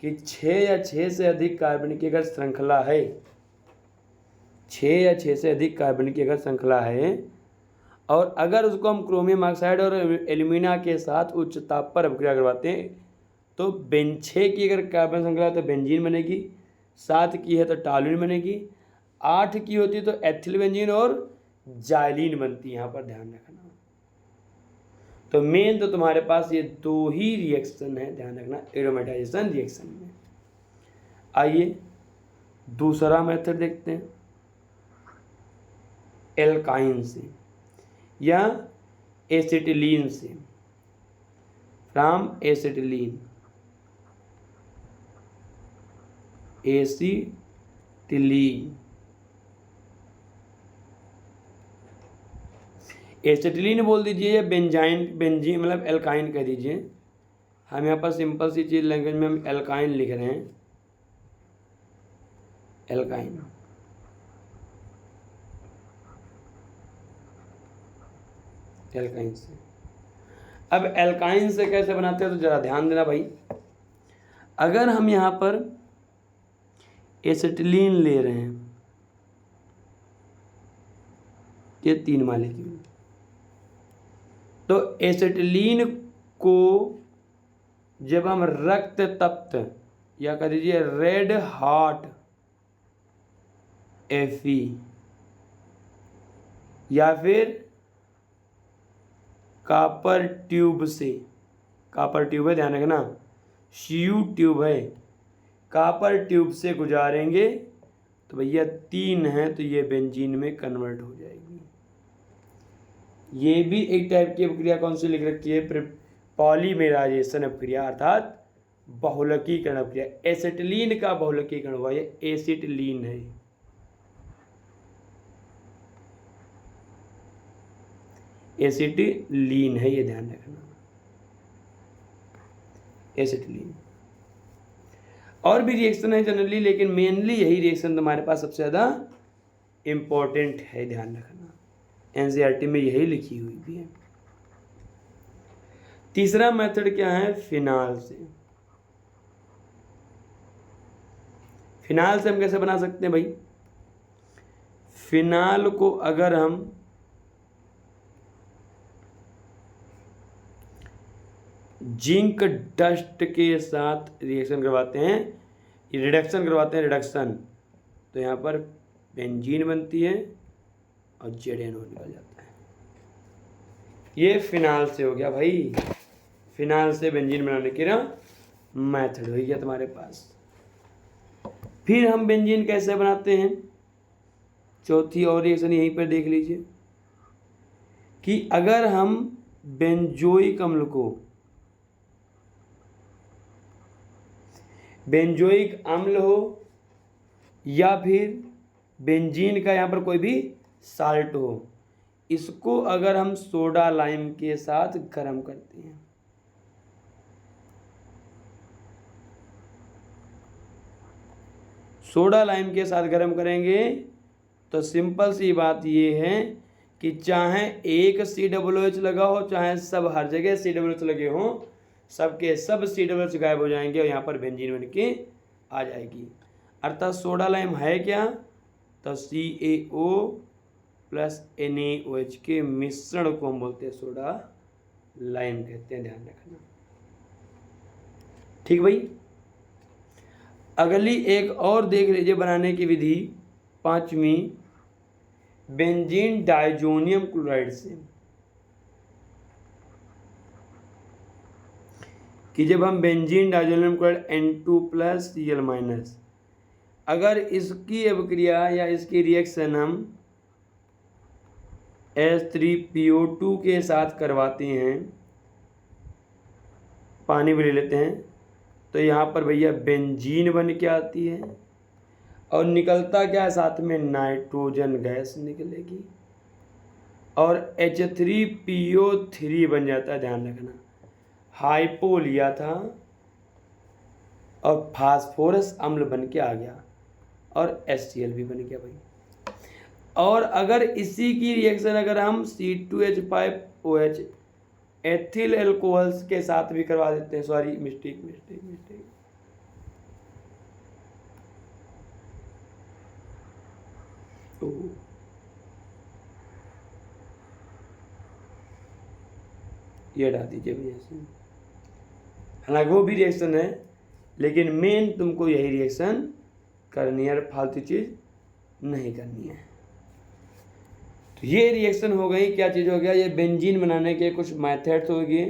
कि 6 या 6 से अधिक कार्बन की अगर श्रृंखला है, 6 या 6 से अधिक कार्बन की अगर श्रृंखला है, और अगर उसको हम क्रोमियम ऑक्साइड और एल्यूमिना के साथ उच्च ताप पर अभिक्रिया करवाते हैं, तो 6 की अगर कार्बन श्रृंखला है तो बेंजीन बनेगी, 7 की है तो टॉलुईन बनेगी, 8 की होती तो एथिल बेंजीन और जाइलीन बनती है। यहाँ पर ध्यान रखना, तो मेन तो तुम्हारे पास ये 2 ही रिएक्शन है, ध्यान रखना, एरोमेटाइजेशन रिएक्शन में। आइए दूसरा मेथड देखते हैं, एल्काइन से या एसिटिलीन से, फ्रॉम एसिटिलीन, एसिटिलीन बोल दीजिए या बेंजीन मतलब एल्काइन कह दीजिए। हम यहाँ पर सिंपल सी चीज लैंग्वेज में हम एल्काइन लिख रहे हैं, एल्काइन। एल्काइन से, अब एल्काइन से कैसे बनाते हैं तो जरा ध्यान देना भाई। अगर हम यहाँ पर एसिटिलीन ले रहे हैं, ये 3 मालिक्यूल, तो एसिटिलीन को जब हम रक्त तप्त या कह दीजिए रेड हॉट Fe या फिर कॉपर ट्यूब से, कॉपर ट्यूब है ध्यान रखना, CU ट्यूब है, कॉपर ट्यूब से गुजारेंगे तो भैया 3 है तो ये बेंजीन में कन्वर्ट हो जाएगी। ये भी एक टाइप की अभिक्रिया कौन सी लिख रखी है, पॉलीमेराइजेशन अभिक्रिया, अर्थात बहुलकीकरण अभिक्रिया। एसिटिलीन का बहुलकीकरण हुआ, ये एसिटिलीन है। एसिटिलीन है, ये ध्यान रखना, एसिटिलीन। और भी रिएक्शन है जनरली, लेकिन मेनली यही रिएक्शन तुम्हारे पास सबसे ज़्यादा इम्पोर्टेंट है, ध्यान रखना, एनसीईआरटी में यही लिखी हुई भी है। तीसरा मेथड क्या है, फिनाल से। फिनाल से हम कैसे बना सकते हैं भाई, फिनाल को अगर हम जिंक डस्ट के साथ रिएक्शन करवाते हैं, रिडक्शन करवाते हैं, रिडक्शन, तो यहाँ पर बेंजीन बनती है और ZnO निकल जाता है। ये फिनाल से हो गया भाई, फिनाल से बेंजीन बनाने की ना मेथड हो गया तुम्हारे पास। फिर हम बेंजीन कैसे बनाते हैं, चौथी और रिएक्शन यहीं पर देख लीजिए कि अगर हम बेंजोइक अम्ल को, बेंजोइक अम्ल हो या फिर बेंजीन का यहाँ पर कोई भी साल्ट हो, इसको अगर हम सोडा लाइम के साथ गर्म करते हैं, सोडा लाइम के साथ गर्म करेंगे, तो सिंपल सी बात ये है कि चाहे एक COOH लगा हो, चाहे सब हर जगह COOH लगे हों, सबके सब COOH गायब हो जाएंगे और यहाँ पर बेंजीन बन के आ जाएगी। अर्थात सोडा लाइम है क्या, तो CaO प्लस NaOH के मिश्रण को हम बोलते हैं सोडा लाइम कहते हैं, ध्यान रखना। ठीक भाई, अगली एक और देख लीजिए बनाने की विधि, पांचवी, बेंजीन डाइजोनियम क्लोराइड से, कि जब हम बेंजीन डाइजोनियम क्लोराइड N2+Cl-, अगर इसकी अभिक्रिया या इसकी रिएक्शन हम H3PO2 के साथ करवाते हैं, पानी भी ले लेते हैं, तो यहाँ पर भैया बेंजीन बन के आती है और निकलता क्या है, साथ में नाइट्रोजन गैस निकलेगी और H3PO3 बन जाता है, ध्यान रखना। हाइपो लिया था और फास्फोरस अम्ल बन के आ गया और HCl भी बन गया भाई। और अगर इसी की रिएक्शन अगर हम C2H5OH एथिल एल्कोहल्स के साथ भी करवा देते हैं, सॉरी मिस्टेक, ये हटा दीजिए भैया से, हालांकि वो भी रिएक्शन है, लेकिन मेन तुमको यही रिएक्शन करनी है, फालतू चीज नहीं करनी है। तो ये रिएक्शन हो गई, क्या चीज़ हो गया, ये बेंजीन बनाने के कुछ मेथड्स हो गए,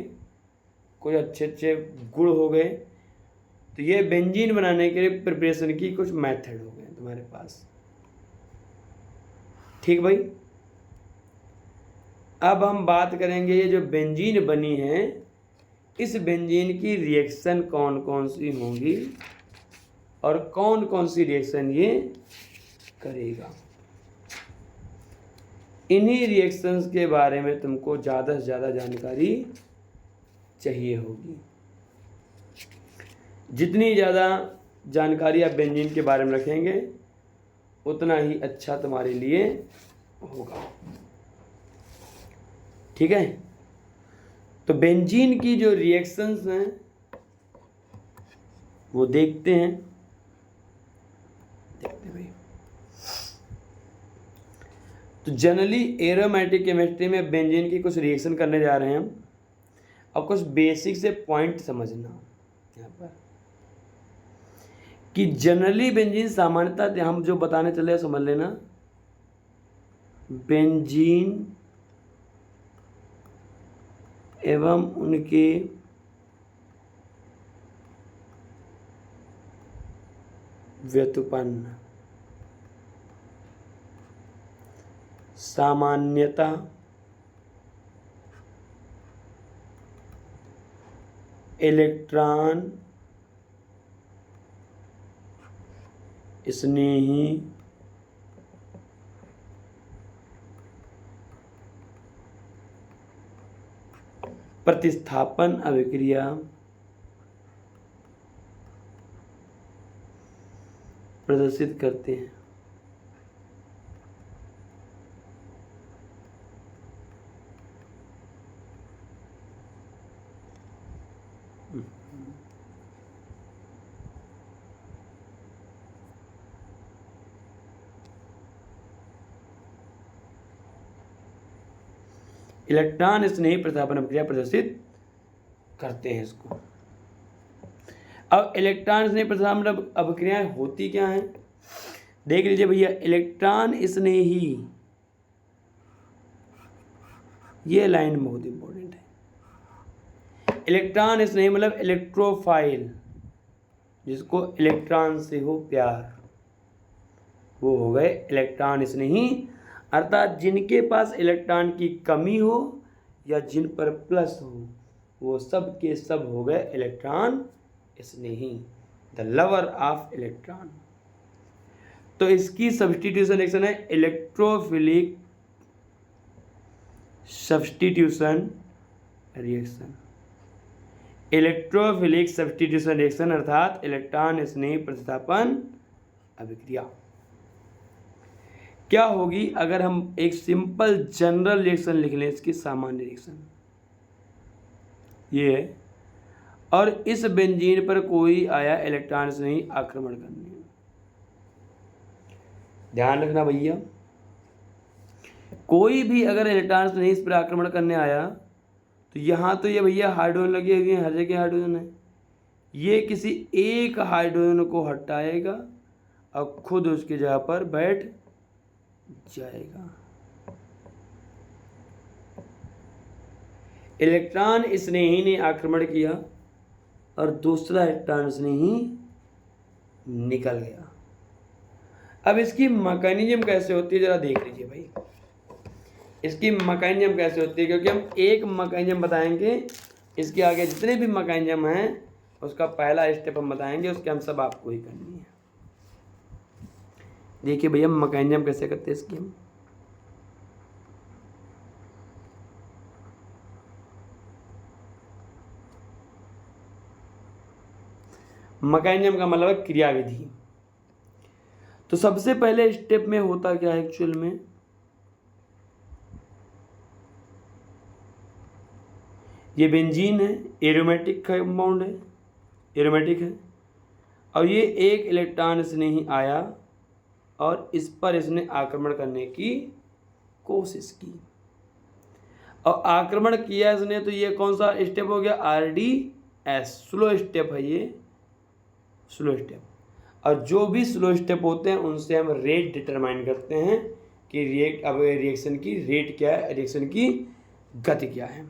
कुछ अच्छे अच्छे गुण हो गए। तो ये बेंजीन बनाने के लिए प्रिपरेशन की कुछ मेथड हो गए तुम्हारे पास। ठीक भाई, अब हम बात करेंगे ये जो बेंजीन बनी है, इस बेंजीन की रिएक्शन कौन कौन सी होंगी और कौन कौन सी रिएक्शन ये करेगा। इन्हीं रिएक्शंस के बारे में तुमको ज़्यादा से ज़्यादा जानकारी चाहिए होगी। जितनी ज़्यादा जानकारी आप बेंजीन के बारे में रखेंगे उतना ही अच्छा तुम्हारे लिए होगा। ठीक है, तो बेंजीन की जो रिएक्शंस हैं वो देखते हैं भाई। तो जनरली एरोमेटिक केमिस्ट्री में बेंजीन की कुछ रिएक्शन करने जा रहे हैं हम। अब कुछ बेसिक से पॉइंट समझना यहाँ पर कि जनरली बेंजीन सामान्यतः हम जो बताने चले समझ लेना। बेंजीन एवं उनके व्युत्पन्न सामान्यतः इलेक्ट्रॉन स्नेही प्रतिस्थापन अभिक्रिया प्रदर्शित करते हैं। इलेक्ट्रॉन स्नेही प्रतिस्थापन अभिक्रिया प्रदर्शित करते हैं इसको। अब इलेक्ट्रॉन स्नेही प्रतिस्थापन अभिक्रियाएं होती क्या हैं, देख लीजिए भैया। इलेक्ट्रॉन स्नेही, ये लाइन बहुत इंपॉर्टेंट है। इलेक्ट्रॉन स्नेही मतलब इलेक्ट्रोफाइल, जिसको इलेक्ट्रॉन से हो प्यार, वो हो गए इलेक्ट्रॉन स्नेही। अर्थात जिनके पास इलेक्ट्रॉन की कमी हो या जिन पर प्लस हो, वो सब के सब हो गए electron Snehi, the lover of electron. तो इसकी सब्स्टिट्यूशन रिएक्शन है electrophilic substitution reaction. Electrophilic substitution reaction अर्थात इलेक्ट्रॉन स्नेही प्रतिस्थापन अभिक्रिया क्या होगी अगर हम एक सिंपल जनरल रिएक्शन लिख लें, इसकी सामान्य रिएक्शन ये है, और इस बेंजीन पर कोई आया इलेक्ट्रॉन स्नेही आक्रमण करने। ध्यान रखना भैया, कोई भी अगर इलेक्ट्रॉन स्नेही इस पर आक्रमण करने आया तो यहाँ तो ये भैया हाइड्रोजन लगे हुए हैं, हर जगह हाइड्रोजन है, ये किसी एक हाइड्रोजन को हटाएगा और खुद उसकी जगह पर बैठ जाएगा। इलेक्ट्रॉन स्नेही ने आक्रमण किया और दूसरा इलेक्ट्रॉन स्नेही निकल गया। अब इसकी मैकेनिज्म कैसे होती है जरा देख लीजिए भाई, इसकी मैकेनिज्म कैसे होती है, क्योंकि हम एक मैकेनिज्म बताएंगे, इसके आगे जितने भी मैकेनिज्म हैं उसका पहला स्टेप हम बताएंगे, उसके हम सब आपको ही करनी है। देखिए भैया मैकेनिज्म कैसे करते हैं इसकी हम। मैकेनिज्म का मतलब है क्रियाविधि। तो सबसे पहले स्टेप में होता क्या है एक्चुअल में, ये बेंजीन है, एरोमेटिक कंपाउंड है, एरोमेटिक है, और ये एक इलेक्ट्रॉन स्नेही आया और इस पर इसने आक्रमण करने की कोशिश की और आक्रमण किया इसने, तो ये कौन सा स्टेप हो गया, RDS, स्लो स्टेप है ये, स्लो स्टेप। और जो भी स्लो स्टेप होते हैं उनसे हम रेट डिटरमाइन करते हैं कि रिएक्शन की रेट क्या है, रिएक्शन की गति क्या है।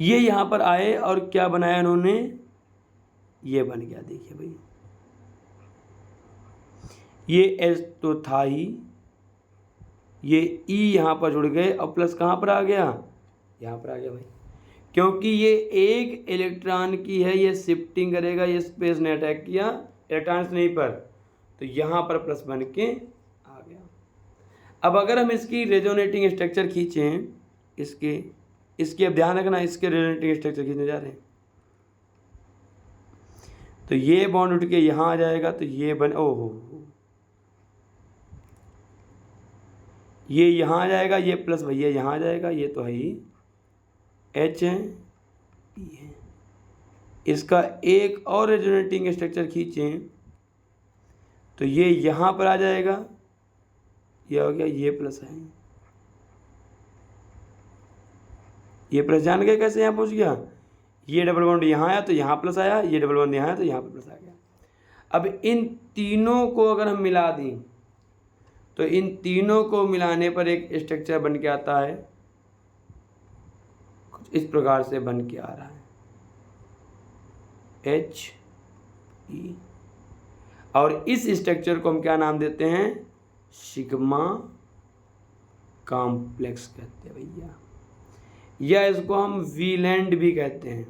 ये यहाँ पर आए और क्या बनाया इन्होंने, ये बन गया, देखिए भाई, ये H तो था ही, ये E यहाँ पर जुड़ गए और प्लस कहाँ पर आ गया, यहाँ पर आ गया भाई, क्योंकि ये एक इलेक्ट्रॉन की है, ये शिफ्टिंग करेगा, ये स्पेस ने अटैक किया इलेक्ट्रॉन नहीं पर, तो यहाँ पर प्लस बन के आ गया। अब अगर हम इसकी रेजोनेटिंग स्ट्रक्चर खींचें, इसके अब ध्यान रखना, इसके रेजोनेटिंग स्ट्रक्चर खींचने जा रहे हैं, तो ये बॉन्ड उठ के यहाँ आ जाएगा, तो ये बन, ओहो, ये यहाँ आ जाएगा, ये प्लस भैया यहाँ आ जाएगा, ये तो है ही H है, E है। इसका एक और रेजोनेटिंग स्ट्रक्चर खींचें तो ये यहाँ पर आ जाएगा, ये हो गया, ये प्लस है, ये प्लस जान गए कैसे यहाँ पहुँच गया, ये डबल बॉन्ड यहाँ आया तो यहाँ प्लस आया, ये डबल बॉन्ड यहाँ आया तो यहाँ पर प्लस आ गया। अब इन तीनों को अगर हम मिला दें तो इन तीनों को मिलाने पर एक स्ट्रक्चर बन के आता है, कुछ इस प्रकार से बन के आ रहा है, HE, और इस स्ट्रक्चर को हम क्या नाम देते हैं, सिग्मा कॉम्प्लेक्स कहते हैं भैया, या इसको हम वीलैंड भी कहते हैं।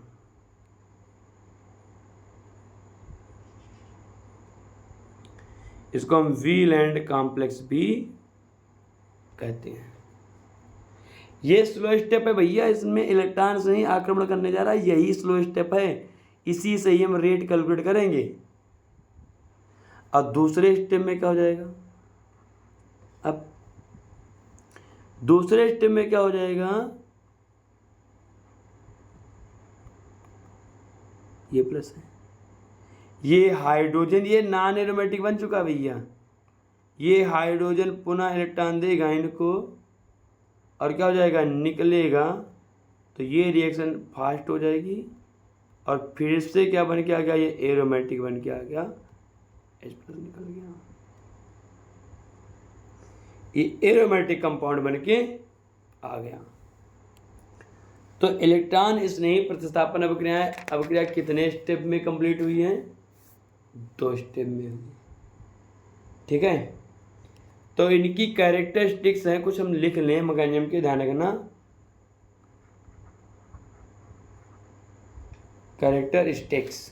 इसको हम वीलैंड कॉम्प्लेक्स भी कहते हैं। ये स्लो स्टेप है भैया, इसमें इलेक्ट्रॉन से ही आक्रमण करने जा रहा है, यही स्लो स्टेप है, इसी से ही हम रेट कैलकुलेट करेंगे। अब दूसरे स्टेप में क्या हो जाएगा, अब दूसरे स्टेप में क्या हो जाएगा, ये प्लस है, ये हाइड्रोजन, ये नॉन एरोमेटिक बन चुका भैया, ये हाइड्रोजन पुनः इलेक्ट्रॉन देगा इनको और क्या हो जाएगा, निकलेगा, तो ये रिएक्शन फास्ट हो जाएगी और फिर से क्या बन के आ गया, ये एरोमेटिक बन के आ गया, H प्लस निकल गया, ये एरोमेटिक कंपाउंड बन के आ गया। तो इलेक्ट्रॉन स्नेही प्रतिस्थापन अभिक्रिया कितने स्टेप में कंप्लीट हुई है, 2 स्टेप में हुई, ठीक है। तो इनकी कैरेक्टरिस्टिक्स हैं, कुछ हम लिख लें मैकेनिज्म के, ध्यान रखना, characteristics,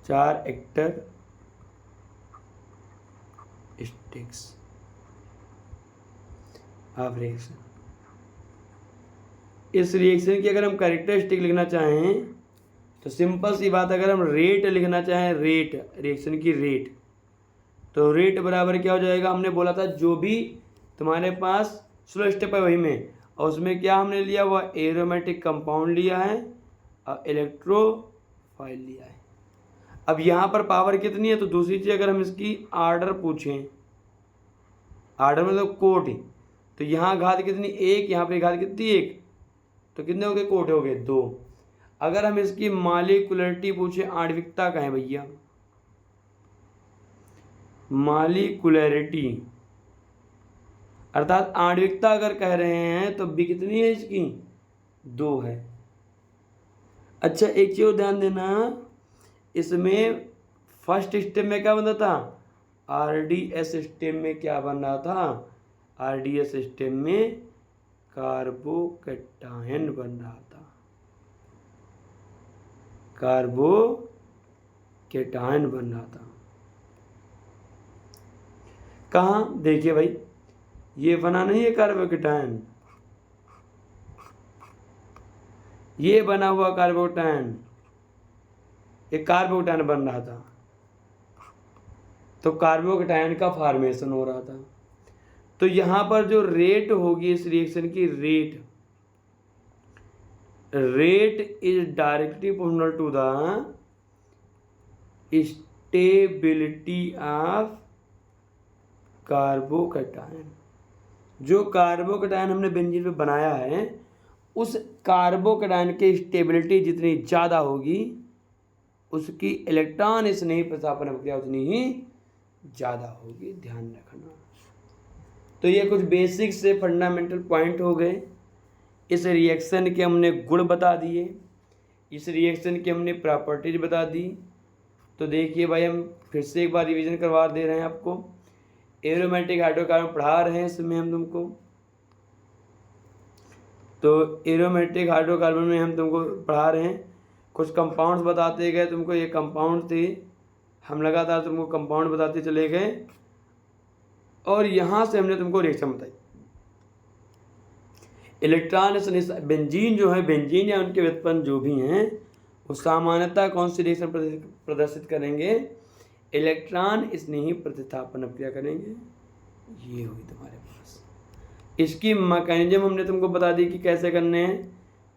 4 actor sticks of reaction. इस रिएक्शन की अगर हम कैरेक्टरिस्टिक लिखना चाहें तो सिंपल सी बात, अगर हम रेट लिखना चाहें, रेट, रिएक्शन की रेट, तो रेट बराबर क्या हो जाएगा, हमने बोला था जो भी तुम्हारे पास स्लो स्टेप है वही में, और उसमें क्या हमने लिया, वह एरोमेटिक कंपाउंड लिया है और इलेक्ट्रोफाइल लिया है। अब यहाँ पर पावर कितनी है, तो दूसरी चीज़ अगर हम इसकी आर्डर पूछें, आर्डर मतलब कोट, तो यहाँ घात कितनी, 1, यहाँ पे घात कितनी, 1, तो कितने हो गए, कोट हो गए 2। अगर हम इसकी मॉलिक्यूलरिटी पूछे, आणविकता कहें भैया, मॉलिक्यूलरिटी अर्थात आणविकता अगर कह रहे हैं तो बी कितनी है इसकी, 2 है। अच्छा एक चीज ध्यान देना, इसमें फर्स्ट स्टेप में क्या बन रहा था, आरडीएस स्टेप में क्या बन रहा था, आरडीएस स्टेप में कार्बोकैटायन बन रहा था, कार्बोकैटायन बन रहा था। कहाँ देखिए भाई, ये बना नहीं है कार्बोकैटायन, ये बना हुआ कार्बोकैटायन, ये कार्बोकैटायन बन रहा था, तो कार्बोकैटायन का फॉर्मेशन हो रहा था। तो यहाँ पर जो रेट होगी इस रिएक्शन की, rate is directly proportional to the stability of carbocation. जो कार्बोकैटायन हमने बेंजीन पे बनाया है, उस कार्बोकैटायन की स्टेबिलिटी जितनी ज़्यादा होगी, उसकी इलेक्ट्रॉन स्नेही प्रतिस्थापन अभिक्रिया उतनी ही ज़्यादा होगी, ध्यान रखना। तो ये कुछ बेसिक से फंडामेंटल पॉइंट हो गए। इस रिएक्शन के हमने गुण बता दिए, इस रिएक्शन की हमने प्रॉपर्टीज बता दी। तो देखिए भाई, हम फिर से एक बार रिवीजन करवा दे रहे हैं आपको। एरोमेटिक हाइड्रोकार्बन पढ़ा रहे हैं इसमें हम तुमको, तो एरोमेटिक हाइड्रोकार्बन में हम तुमको पढ़ा रहे हैं, कुछ कंपाउंड्स बताते गए तुमको, ये कंपाउंड थे, हम लगातार तुमको कंपाउंड बताते चले गए और यहाँ से हमने तुमको रिएक्शन बताई। इलेक्ट्रॉन बेंजीन जो है, बेंजीन या उनके व्युत्पन्न जो भी हैं, वो सामान्यतः कौन सी रिएक्शन प्रदर्शित करेंगे, इलेक्ट्रॉन स्नेही प्रतिस्थापन अभिक्रिया करेंगे। ये हुई तुम्हारे पास। इसकी मैकेनिज्म हमने तुमको बता दी कि कैसे करने हैं।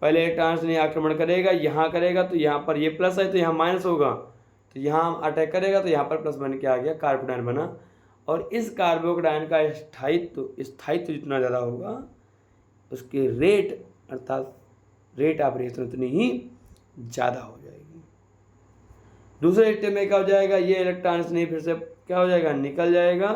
पहले इलेक्ट्रॉन स्नेही आक्रमण करेगा, यहाँ करेगा तो यहाँ पर ये प्लस है तो यहाँ माइनस होगा, तो यहाँ अटैक करेगा तो यहाँ पर प्लस बन के आ गया, कार्बोकैटायन बना। और इस कार्बोकैटायन का स्थायित्व जितना ज़्यादा होगा, उसकी रेट अर्थात रेट ऑफ रिएक्शन उतनी ही ज़्यादा हो जाएगी। दूसरे स्टेप में क्या हो जाएगा, ये इलेक्ट्रॉन्स नहीं फिर से क्या हो जाएगा, निकल जाएगा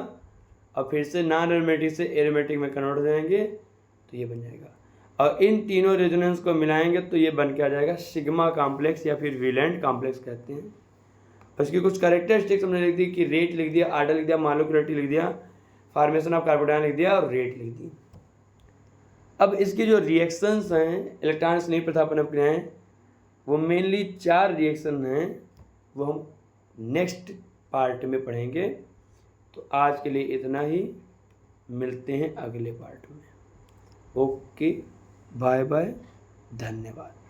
और फिर से नॉन एरोमेटिक से एरोमेटिक में कन्वर्ट हो जाएंगे, तो ये बन जाएगा। और इन तीनों रेजोनेंस को मिलाएंगे तो ये बन के आ जाएगा सिग्मा कॉम्प्लेक्स या फिर वैलेंट कॉम्प्लेक्स कहते हैं। उसकी कुछ कैरेक्टरिस्टिक्स हमने लिख दी कि रेट लिख दिया, आर्डर लिख दिया, मॉलिक्यूलरिटी लिख दिया, फॉर्मेशन ऑफ कार्बोकैटायन लिख दिया और रेट लिख दी। अब इसकी जो रिएक्शंस हैं, इलेक्ट्रॉन स्नेही प्रतिस्थापन अभिक्रियाएं, वो मेनली 4 रिएक्शन हैं, वो हम नेक्स्ट पार्ट में पढ़ेंगे। तो आज के लिए इतना ही। मिलते हैं अगले पार्ट में। ओके, बाय बाय, धन्यवाद।